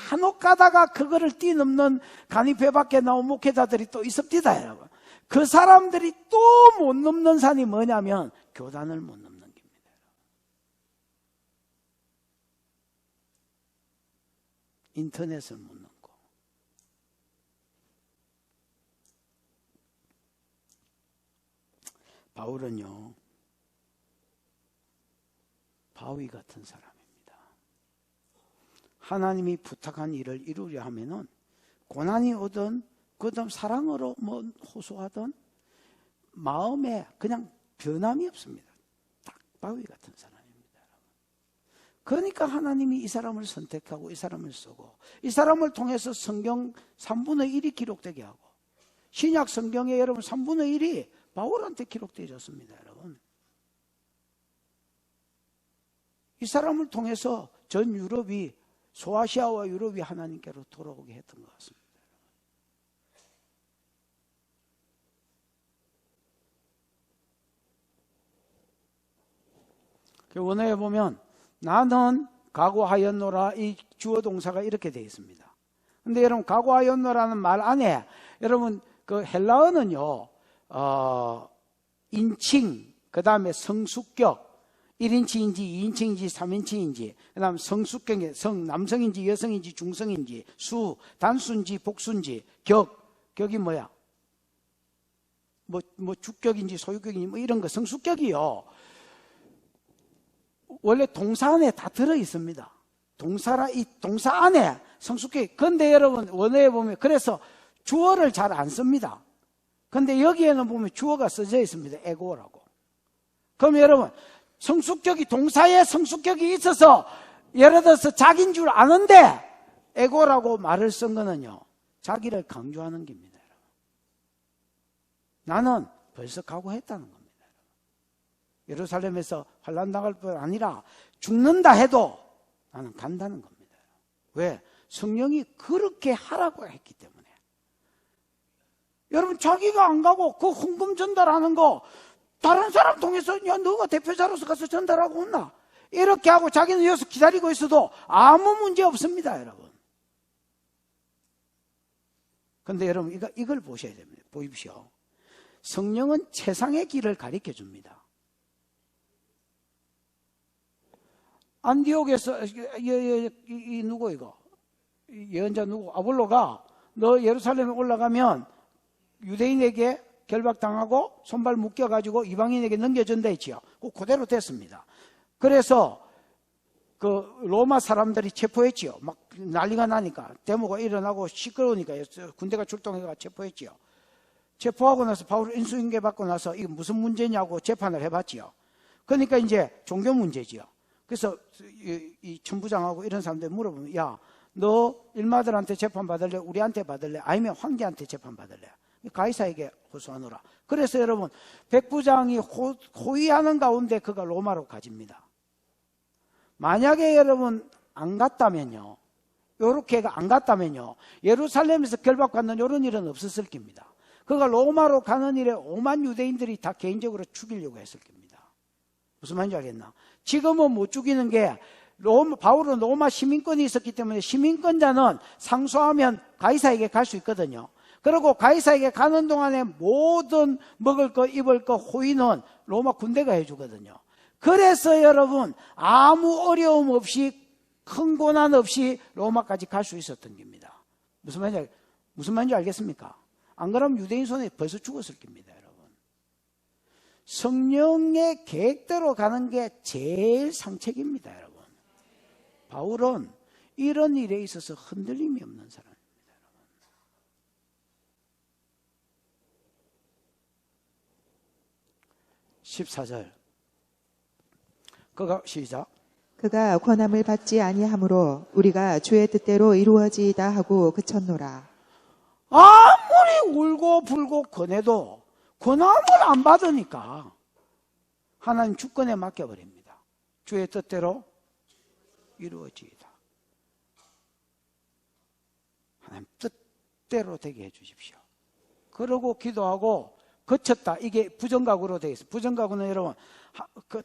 간혹 가다가 그거를 뛰넘는 간이배 밖에 나온 목회자들이 또 있습니다, 여러분. 그 사람들이 또 못 넘는 산이 뭐냐면 교단을 못 넘는 겁니다. 인터넷을 못 넘고. 바울은요, 바위 같은 사람입니다. 하나님이 부탁한 일을 이루려 하면은 고난이 오든 그다음 사랑으로 뭐 호소하든 마음에 그냥 변함이 없습니다. 딱 바위 같은 사람입니다. 그러니까 하나님이 이 사람을 선택하고 이 사람을 쓰고 이 사람을 통해서 성경 3분의 1이 기록되게 하고 신약 성경에 여러분 3분의 1이 바울한테 기록되어졌습니다, 여러분. 이 사람을 통해서 전 유럽이 소아시아와 유럽이 하나님께로 돌아오게 했던 것 같습니다. 원어에 보면 나는 각오하였노라 이 주어 동사가 이렇게 되어 있습니다. 근데 여러분 각오하였노라는 말 안에 여러분 그 헬라어는요 인칭 그 다음에 성수격 1인칭인지 2인칭인지 3인칭인지 그 다음 성수격에 남성인지 여성인지 중성인지 수 단수인지 복수인지 격이 뭐야? 뭐 주격인지 소유격인지 뭐 이런 거 성수격이요. 원래 동사 안에 다 들어 있습니다. 이 동사 안에 성수격. 근데 여러분 원어에 보면 그래서 주어를 잘 안 씁니다. 근데 여기에는 보면 주어가 써져 있습니다. 에고라고. 그럼 여러분 성수격이 동사에 성수격이 있어서 예를 들어서 자기인 줄 아는데 에고라고 말을 쓴 거는요. 자기를 강조하는 겁니다. 나는 벌써 각오했다는 겁니다. 예루살렘에서 환난 당할 뿐 아니라 죽는다 해도 나는 간다는 겁니다. 왜? 성령이 그렇게 하라고 했기 때문에. 여러분 자기가 안 가고 그 헌금 전달하는 거 다른 사람 통해서 야 너가 대표자로서 가서 전달하고 온나 이렇게 하고 자기는 여기서 기다리고 있어도 아무 문제 없습니다. 여러분. 근데 여러분 이걸 보셔야 됩니다. 보십시오. 성령은 세상의 길을 가르쳐 줍니다. 안디옥에서 누구 이거 예언자 누구 아볼로가 너 예루살렘에 올라가면 유대인에게 결박당하고 손발 묶여가지고 이방인에게 넘겨준다 했지요. 그대로 됐습니다. 그래서 그 로마 사람들이 체포했지요. 막 난리가 나니까 데모가 일어나고 시끄러우니까 군대가 출동해가 체포했지요. 체포하고 나서 바울을 인수인계 받고 나서 이게 무슨 문제냐고 재판을 해봤지요. 그러니까 이제 종교 문제지요. 그래서 이 천부장하고 이런 사람들 물어보면 야, 너 일마들한테 재판 받을래? 우리한테 받을래? 아니면 황제한테 재판 받을래? 가이사에게 호소하노라. 그래서 여러분 백부장이 호위하는 가운데 그가 로마로 가집니다. 만약에 여러분 안 갔다면요, 요렇게가 안 갔다면요, 예루살렘에서 결박받는 이런 일은 없었을 겁니다. 그가 로마로 가는 일에 5만 유대인들이 다 개인적으로 죽이려고 했을 겁니다. 무슨 말인지 알겠나? 지금은 못 죽이는 게 바울은 로마 시민권이 있었기 때문에 시민권자는 상소하면 가이사에게 갈 수 있거든요. 그리고 가이사에게 가는 동안에 모든 먹을 거 입을 거 호의는 로마 군대가 해주거든요. 그래서 여러분 아무 어려움 없이 큰 고난 없이 로마까지 갈 수 있었던 겁니다. 무슨 말인지 알겠습니까? 안 그러면 유대인 손에 벌써 죽었을 겁니다. 여러분. 성령의 계획대로 가는 게 제일 상책입니다. 여러분. 바울은 이런 일에 있어서 흔들림이 없는 사람입니다. 14절. 그가 시작. 그가 권함을 받지 아니하므로 우리가 주의 뜻대로 이루어지이다 하고 그쳤노라. 아무리 울고 불고 권해도 권함을 안 받으니까 하나님 주권에 맡겨버립니다. 주의 뜻대로 이루어지이다. 하나님 뜻대로 되게 해주십시오. 그러고 기도하고 거쳤다. 이게 부정각으로 되어 있어요. 부정각으는 여러분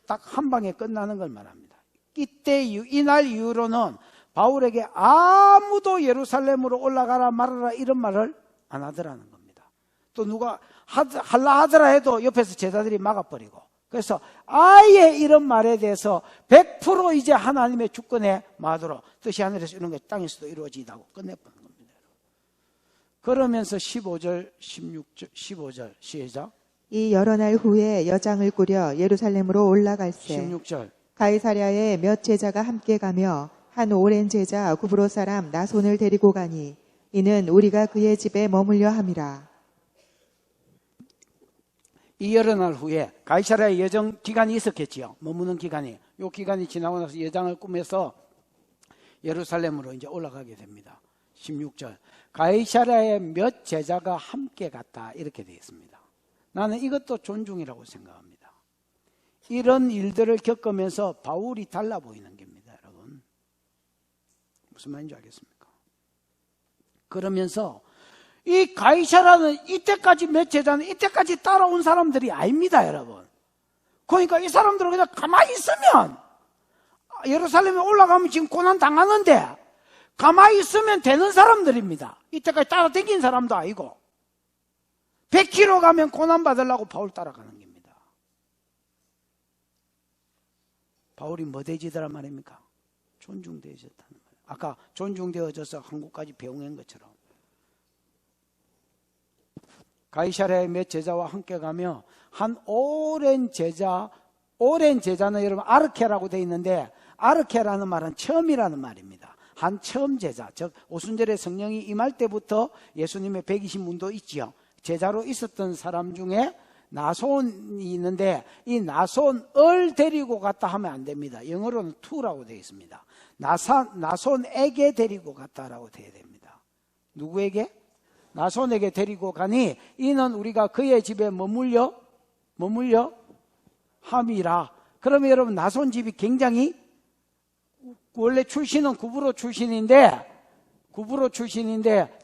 딱 한 방에 끝나는 걸 말합니다. 이날 이후로는 바울에게 아무도 예루살렘으로 올라가라 말아라 이런 말을 안 하더라는 겁니다. 또 누가 할라 하더라 해도 옆에서 제자들이 막아버리고, 그래서 아예 이런 말에 대해서 100% 이제 하나님의 주권에 마도록 뜻이 하늘에서 이런 게 땅에서도 이루어지다고 끝내버린 겁니다. 그러면서 15절 16절 15절 시작. 이 여러 날 후에 여장을 꾸려 예루살렘으로 올라갈세. 16절. 가이사랴에 몇 제자가 함께 가며 한 오랜 제자 구브로 사람 나손을 데리고 가니 이는 우리가 그의 집에 머물려 함이라. 이 여러 날 후에 가이사랴의 여정 기간이 있었겠지요. 머무는 기간이. 이 기간이 지나고 나서 여장을 꾸며서 예루살렘으로 이제 올라가게 됩니다. 16절. 가이사랴에 몇 제자가 함께 갔다 이렇게 되어 있습니다. 나는 이것도 존중이라고 생각합니다. 이런 일들을 겪으면서 바울이 달라 보이는 겁니다. 여러분. 무슨 말인지 알겠습니까? 그러면서 이 가이사랴는 이때까지 몇 제자는 이때까지 따라온 사람들이 아닙니다. 여러분. 그러니까 이 사람들은 그냥 가만히 있으면 예루살렘에 올라가면 지금 고난 당하는데 가만히 있으면 되는 사람들입니다. 이때까지 따라다닌 사람도 아니고 100km 가면 고난 받으려고 바울 따라가는 겁니다. 바울이 뭐 되지더란 말입니까? 존중되어졌다는 거예요. 아까 존중되어져서 한국까지 배웅한 것처럼 가이사랴의 몇 제자와 함께 가며 한 오랜 제자는 여러분 아르케라고 되어 있는데, 아르케라는 말은 처음이라는 말입니다. 한 처음 제자, 즉 오순절에 성령이 임할 때부터 예수님의 120문도 있지요. 제자로 있었던 사람 중에 나손이 있는데, 이 나손을 데리고 갔다 하면 안 됩니다. 영어로는 to라고 되어 있습니다. 나손에게 데리고 갔다라고 되어야 됩니다. 누구에게? 나손에게 데리고 가니 이는 우리가 그의 집에 머물려 함이라. 그러면 여러분, 나손 집이 굉장히, 원래 출신은 구브로 출신인데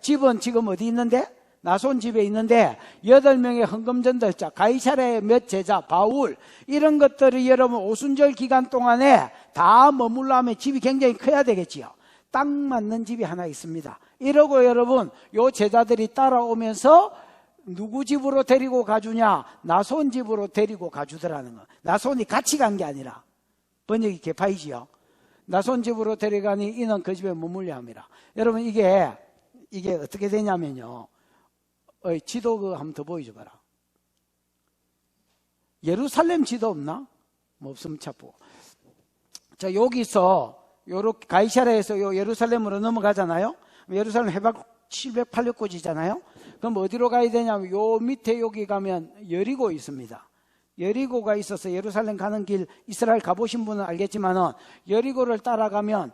집은 지금 어디 있는데? 나손 집에 있는데 8명의 헌금전달자, 가이사랴의 몇 제자, 바울, 이런 것들이 여러분 오순절 기간 동안에 다 머물러면 집이 굉장히 커야 되겠지요. 딱 맞는 집이 하나 있습니다. 이러고 여러분, 요 제자들이 따라오면서 누구 집으로 데리고 가주냐? 나손 집으로 데리고 가주더라는 거. 나손이 같이 간 게 아니라, 번역이 개파이지요. 나손 집으로 데려가니 이는 그 집에 머물려 함이라. 여러분, 이게 어떻게 되냐면요. 지도 그거 한번 더 보여줘봐라. 예루살렘 지도 없나? 뭐 없으면 찾고. 자, 여기서 요렇게 가이사랴에서 요 예루살렘으로 넘어가잖아요. 예루살렘 해박 708력고지잖아요. 그럼 어디로 가야 되냐면 요 밑에 여기 가면 여리고 있습니다. 여리고가 있어서 예루살렘 가는 길, 이스라엘 가보신 분은 알겠지만은 여리고를 따라가면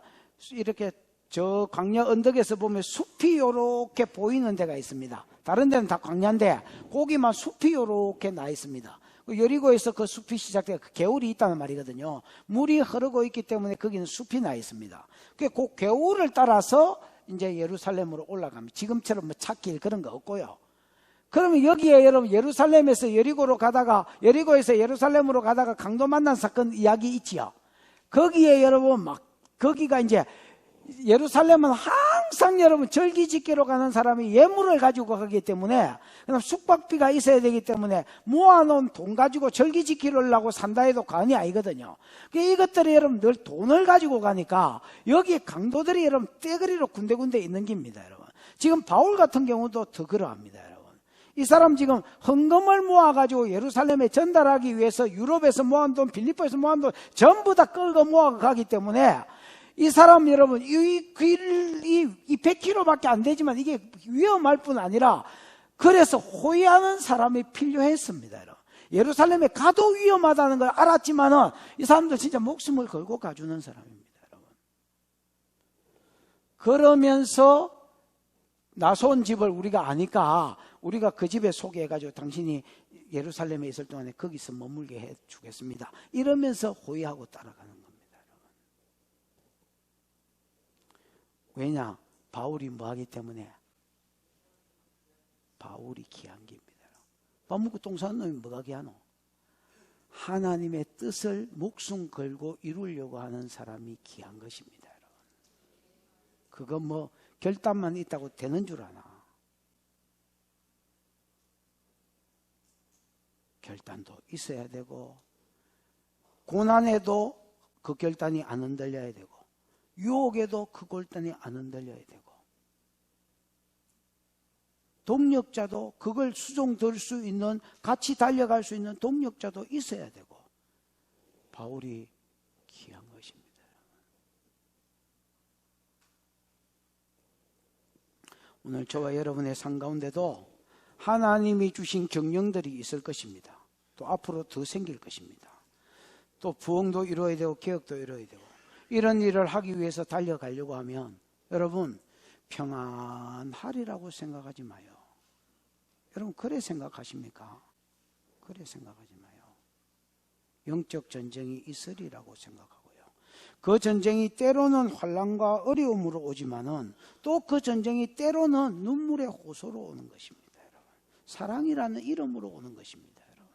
이렇게 저 광야 언덕에서 보면 숲이 요렇게 보이는 데가 있습니다. 다른 데는 다 광야인데 거기만 숲이 요렇게 나 있습니다. 여리고에서 그 숲이 시작돼서 그 개울이 있다는 말이거든요. 물이 흐르고 있기 때문에 거기는 숲이 나 있습니다. 그 개울을 따라서 이제 예루살렘으로 올라갑니다. 지금처럼 뭐 찻길 그런 거 없고요. 그러면 여기에 여러분, 예루살렘에서 여리고로 가다가, 여리고에서 예루살렘으로 가다가 강도 만난 사건 이야기 있지요. 거기에 여러분 거기가 이제, 예루살렘은 항상 여러분 절기 지키러 가는 사람이 예물을 가지고 가기 때문에, 그다음 숙박비가 있어야 되기 때문에 모아놓은 돈 가지고 절기 지키려고 산다 해도 과언이 아니거든요. 이것들이 여러분 늘 돈을 가지고 가니까 여기 강도들이 여러분 떼거리로 군데군데 있는 겁니다. 여러분, 지금 바울 같은 경우도 더 그러합니다. 여러분, 이 사람 지금 헌금을 모아가지고 예루살렘에 전달하기 위해서 유럽에서 모은 돈, 빌립보에서 모은 돈 전부 다 끌고 모아가기 때문에 이 사람 여러분, 이 100km밖에 안 되지만 이게 위험할 뿐 아니라 그래서 호위하는 사람이 필요했습니다. 여러분, 예루살렘에 가도 위험하다는 걸 알았지만은 이 사람들 진짜 목숨을 걸고 가주는 사람입니다. 여러분, 그러면서 나손 집을 우리가 아니까 우리가 그 집에 소개해가지고 당신이 예루살렘에 있을 동안에 거기서 머물게 해주겠습니다. 이러면서 호위하고 따라가는 겁니다. 왜냐? 바울이 뭐 하기 때문에? 바울이 귀한 겁니다. 밥 먹고 똥 싸는 놈이 뭐가 귀하노? 하나님의 뜻을 목숨 걸고 이루려고 하는 사람이 귀한 것입니다. 여러분, 그거 뭐 결단만 있다고 되는 줄 아나? 결단도 있어야 되고, 고난에도 그 결단이 안 흔들려야 되고, 유혹에도 그 결단이 안 흔들려야 되고, 동력자도 그걸 수종될 수 있는, 같이 달려갈 수 있는 동력자도 있어야 되고, 바울이 귀한 것입니다. 오늘 저와 여러분의 삶 가운데도 하나님이 주신 경영들이 있을 것입니다. 또 앞으로 더 생길 것입니다. 또 부흥도 이루어야 되고 개혁도 이루어야 되고, 이런 일을 하기 위해서 달려가려고 하면 여러분 평안하리라고 생각하지 마요. 여러분, 그래 생각하십니까? 그래 생각하지 마요. 영적 전쟁이 있으리라고 생각하고요. 그 전쟁이 때로는 환난과 어려움으로 오지만은 또 그 전쟁이 때로는 눈물의 호소로 오는 것입니다. 여러분, 사랑이라는 이름으로 오는 것입니다. 여러분,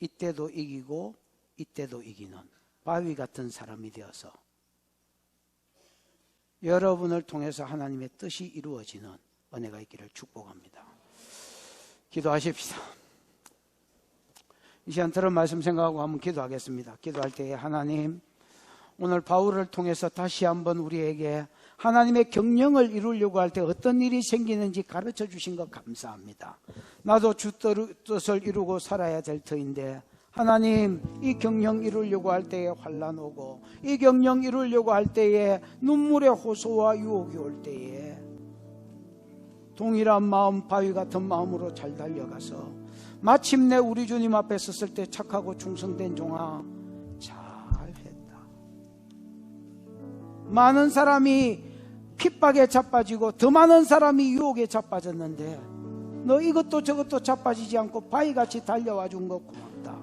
이때도 이기고 이때도 이기는 바위 같은 사람이 되어서 여러분을 통해서 하나님의 뜻이 이루어지는 은혜가 있기를 축복합니다. 기도하십시다. 이 시간 들은 말씀 생각하고 한번 기도하겠습니다. 기도할 때에 하나님, 오늘 바울을 통해서 다시 한번 우리에게 하나님의 경영을 이루려고 할 때 어떤 일이 생기는지 가르쳐 주신 것 감사합니다. 나도 주 뜻을 이루고 살아야 될 터인데 하나님, 이 경영 이루려고 할 때에 환난 오고 이 경영 이루려고 할 때에 눈물의 호소와 유혹이 올 때에 동일한 마음, 바위 같은 마음으로 잘 달려가서 마침내 우리 주님 앞에 섰을 때 착하고 충성된 종아, 잘했다. 많은 사람이 핍박에 자빠지고 더 많은 사람이 유혹에 자빠졌는데 너 이것도 저것도 자빠지지 않고 바위같이 달려와 준 것 고맙다.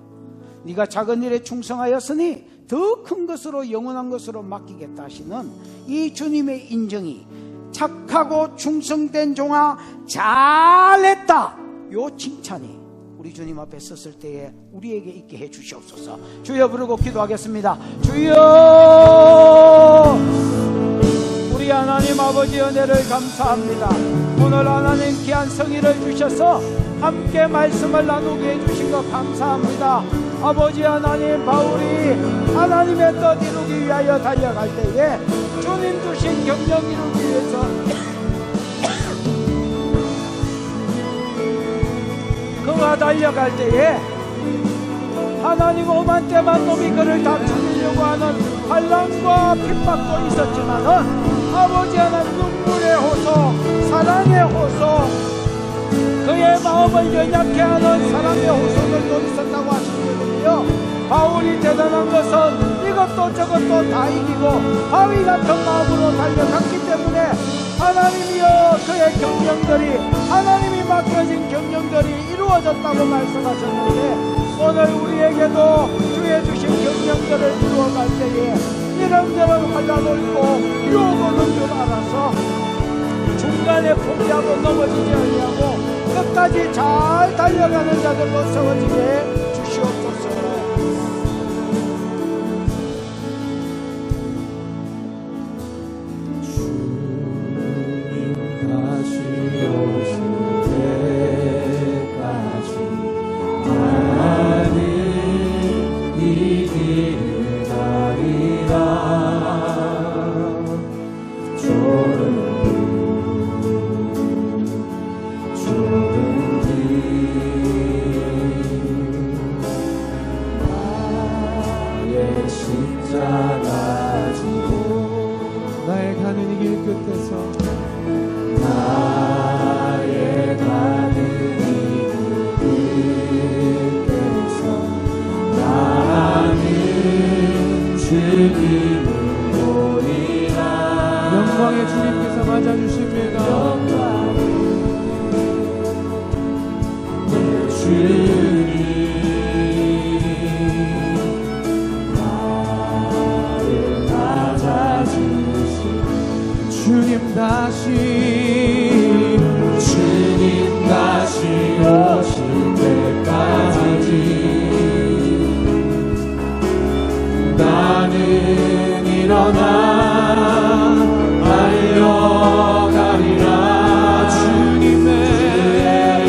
네가 작은 일에 충성하였으니 더 큰 것으로 영원한 것으로 맡기겠다 하시는 이 주님의 인정이 착하고 충성된 종아 잘했다, 요 칭찬이 우리 주님 앞에 섰을 때에 우리에게 있게 해 주시옵소서. 주여 부르고 기도하겠습니다. 주여, 우리 하나님 아버지 은혜를 감사합니다. 오늘 하나님 귀한 성의를 주셔서 함께 말씀을 나누게 해주신 것 감사합니다. 아버지 하나님, 바울이 하나님의 뜻 이루기 위하여 달려갈 때에 주님 주신 경영 이루기 위해서 그가 달려갈 때에 하나님 오만 때만 놈이 그를 다 죽이려고 하는 환난과 핍박도 있었지만은 아버지 하나님 눈물의 호소, 사랑의 호소, 그의 마음을 연약케 하는 사랑의 호소들도 있었다고 하시거든요. 바울이 대단한 것은 이것도 저것도 다 이기고 바위 같은 마음으로 달려갔기 때문에 하나님이여, 그의 경영들이, 하나님이 맡겨진 경영들이 이루어졌다고 말씀하셨는데 오늘 우리에게도 주의 주신 경영들을 이루어갈 때에 이런저런 환난 올고 유혹 오는 줄 알아서 중간에 포기하고 넘어지지 아니하고 끝까지 잘 달려가는 자들로 세워지게 주시옵소서. 나의 가는 이 길 끝에서 나는 주님을 보리라. 영광의 주님께서 맞아주십니다. 주님 나를 맞아주시니 주님 다시 오실 때까지 나는 일어나 달려가리라. 주님의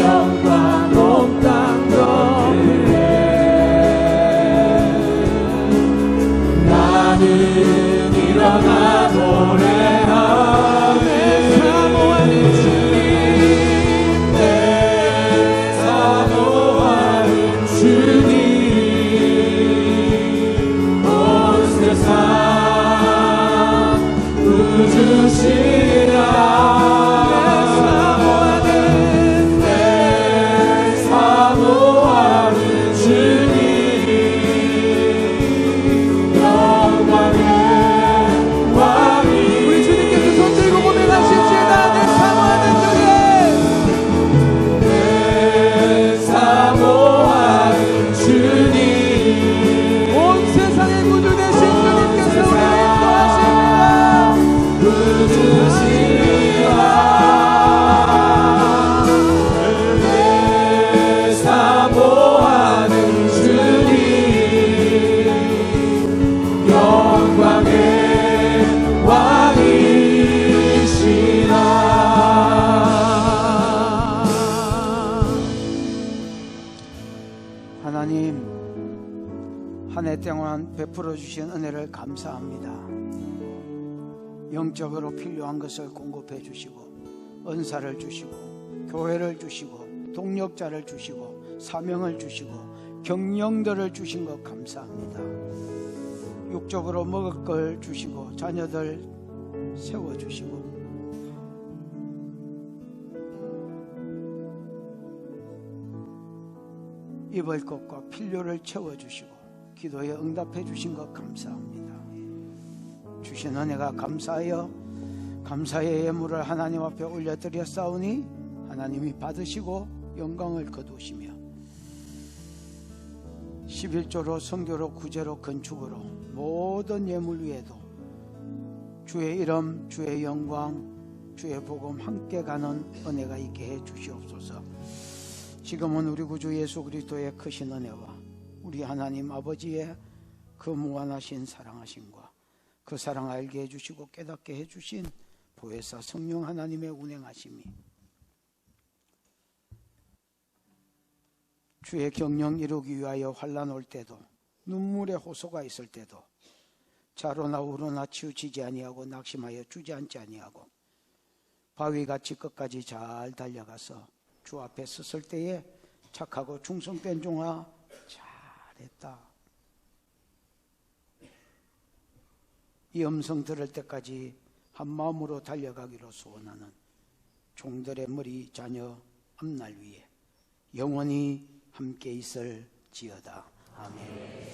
영광 온 땅 덮으네. 나는 일어나 노래하네. 사모하는 주님, 내 사모하는 주님, 온 세상 부주시라. 내 사모하는 주님, 영광의 왕이. 우리 주님께서 손 들고 고백하십시다. 내 사모하는 주님, 내 사모하는 주님, 온 세상의 구주 되신 주님께서 우리를 인도하십니다. 부주시라. 내 사모하는 주님, 영광의 왕이시라. 하나님, 한 해 동안 베풀어 주신 은혜를 감사합니다. 영적으로 필요한 것을 공급해 주시고 은사를 주시고 교회를 주시고 동력자를 주시고 사명을 주시고 경영들을 주신 것 감사합니다. 육적으로 먹을 걸 주시고 자녀들 세워주시고 입을 것과 필요를 채워주시고 기도에 응답해 주신 것 감사합니다. 주신 은혜가 감사하여 감사의 예물을 하나님 앞에 올려드렸사오니 하나님이 받으시고 영광을 거두시며 11조로 성교로 구제로 건축으로 모든 예물 위에도 주의 이름 주의 영광 주의 복음 함께 가는 은혜가 있게 해 주시옵소서. 지금은 우리 구주 예수 그리스도의 크신 은혜와 우리 하나님 아버지의 그 무한하신 사랑하심과 그 사랑 알게 해주시고 깨닫게 해주신 보혜사 성령 하나님의 운행하심이 주의 경영 이루기 위하여 환난 올 때도 눈물의 호소가 있을 때도 자로나 우로나 치우치지 아니하고 낙심하여 주저앉지 아니하고 바위같이 끝까지 잘 달려가서 주 앞에 섰을 때에 착하고 충성된 종아 잘했다. 이 음성 들을 때까지 한 마음으로 달려가기로 소원하는 종들의 머리 자녀 앞날 위에 영원히 함께 있을지어다. 아멘.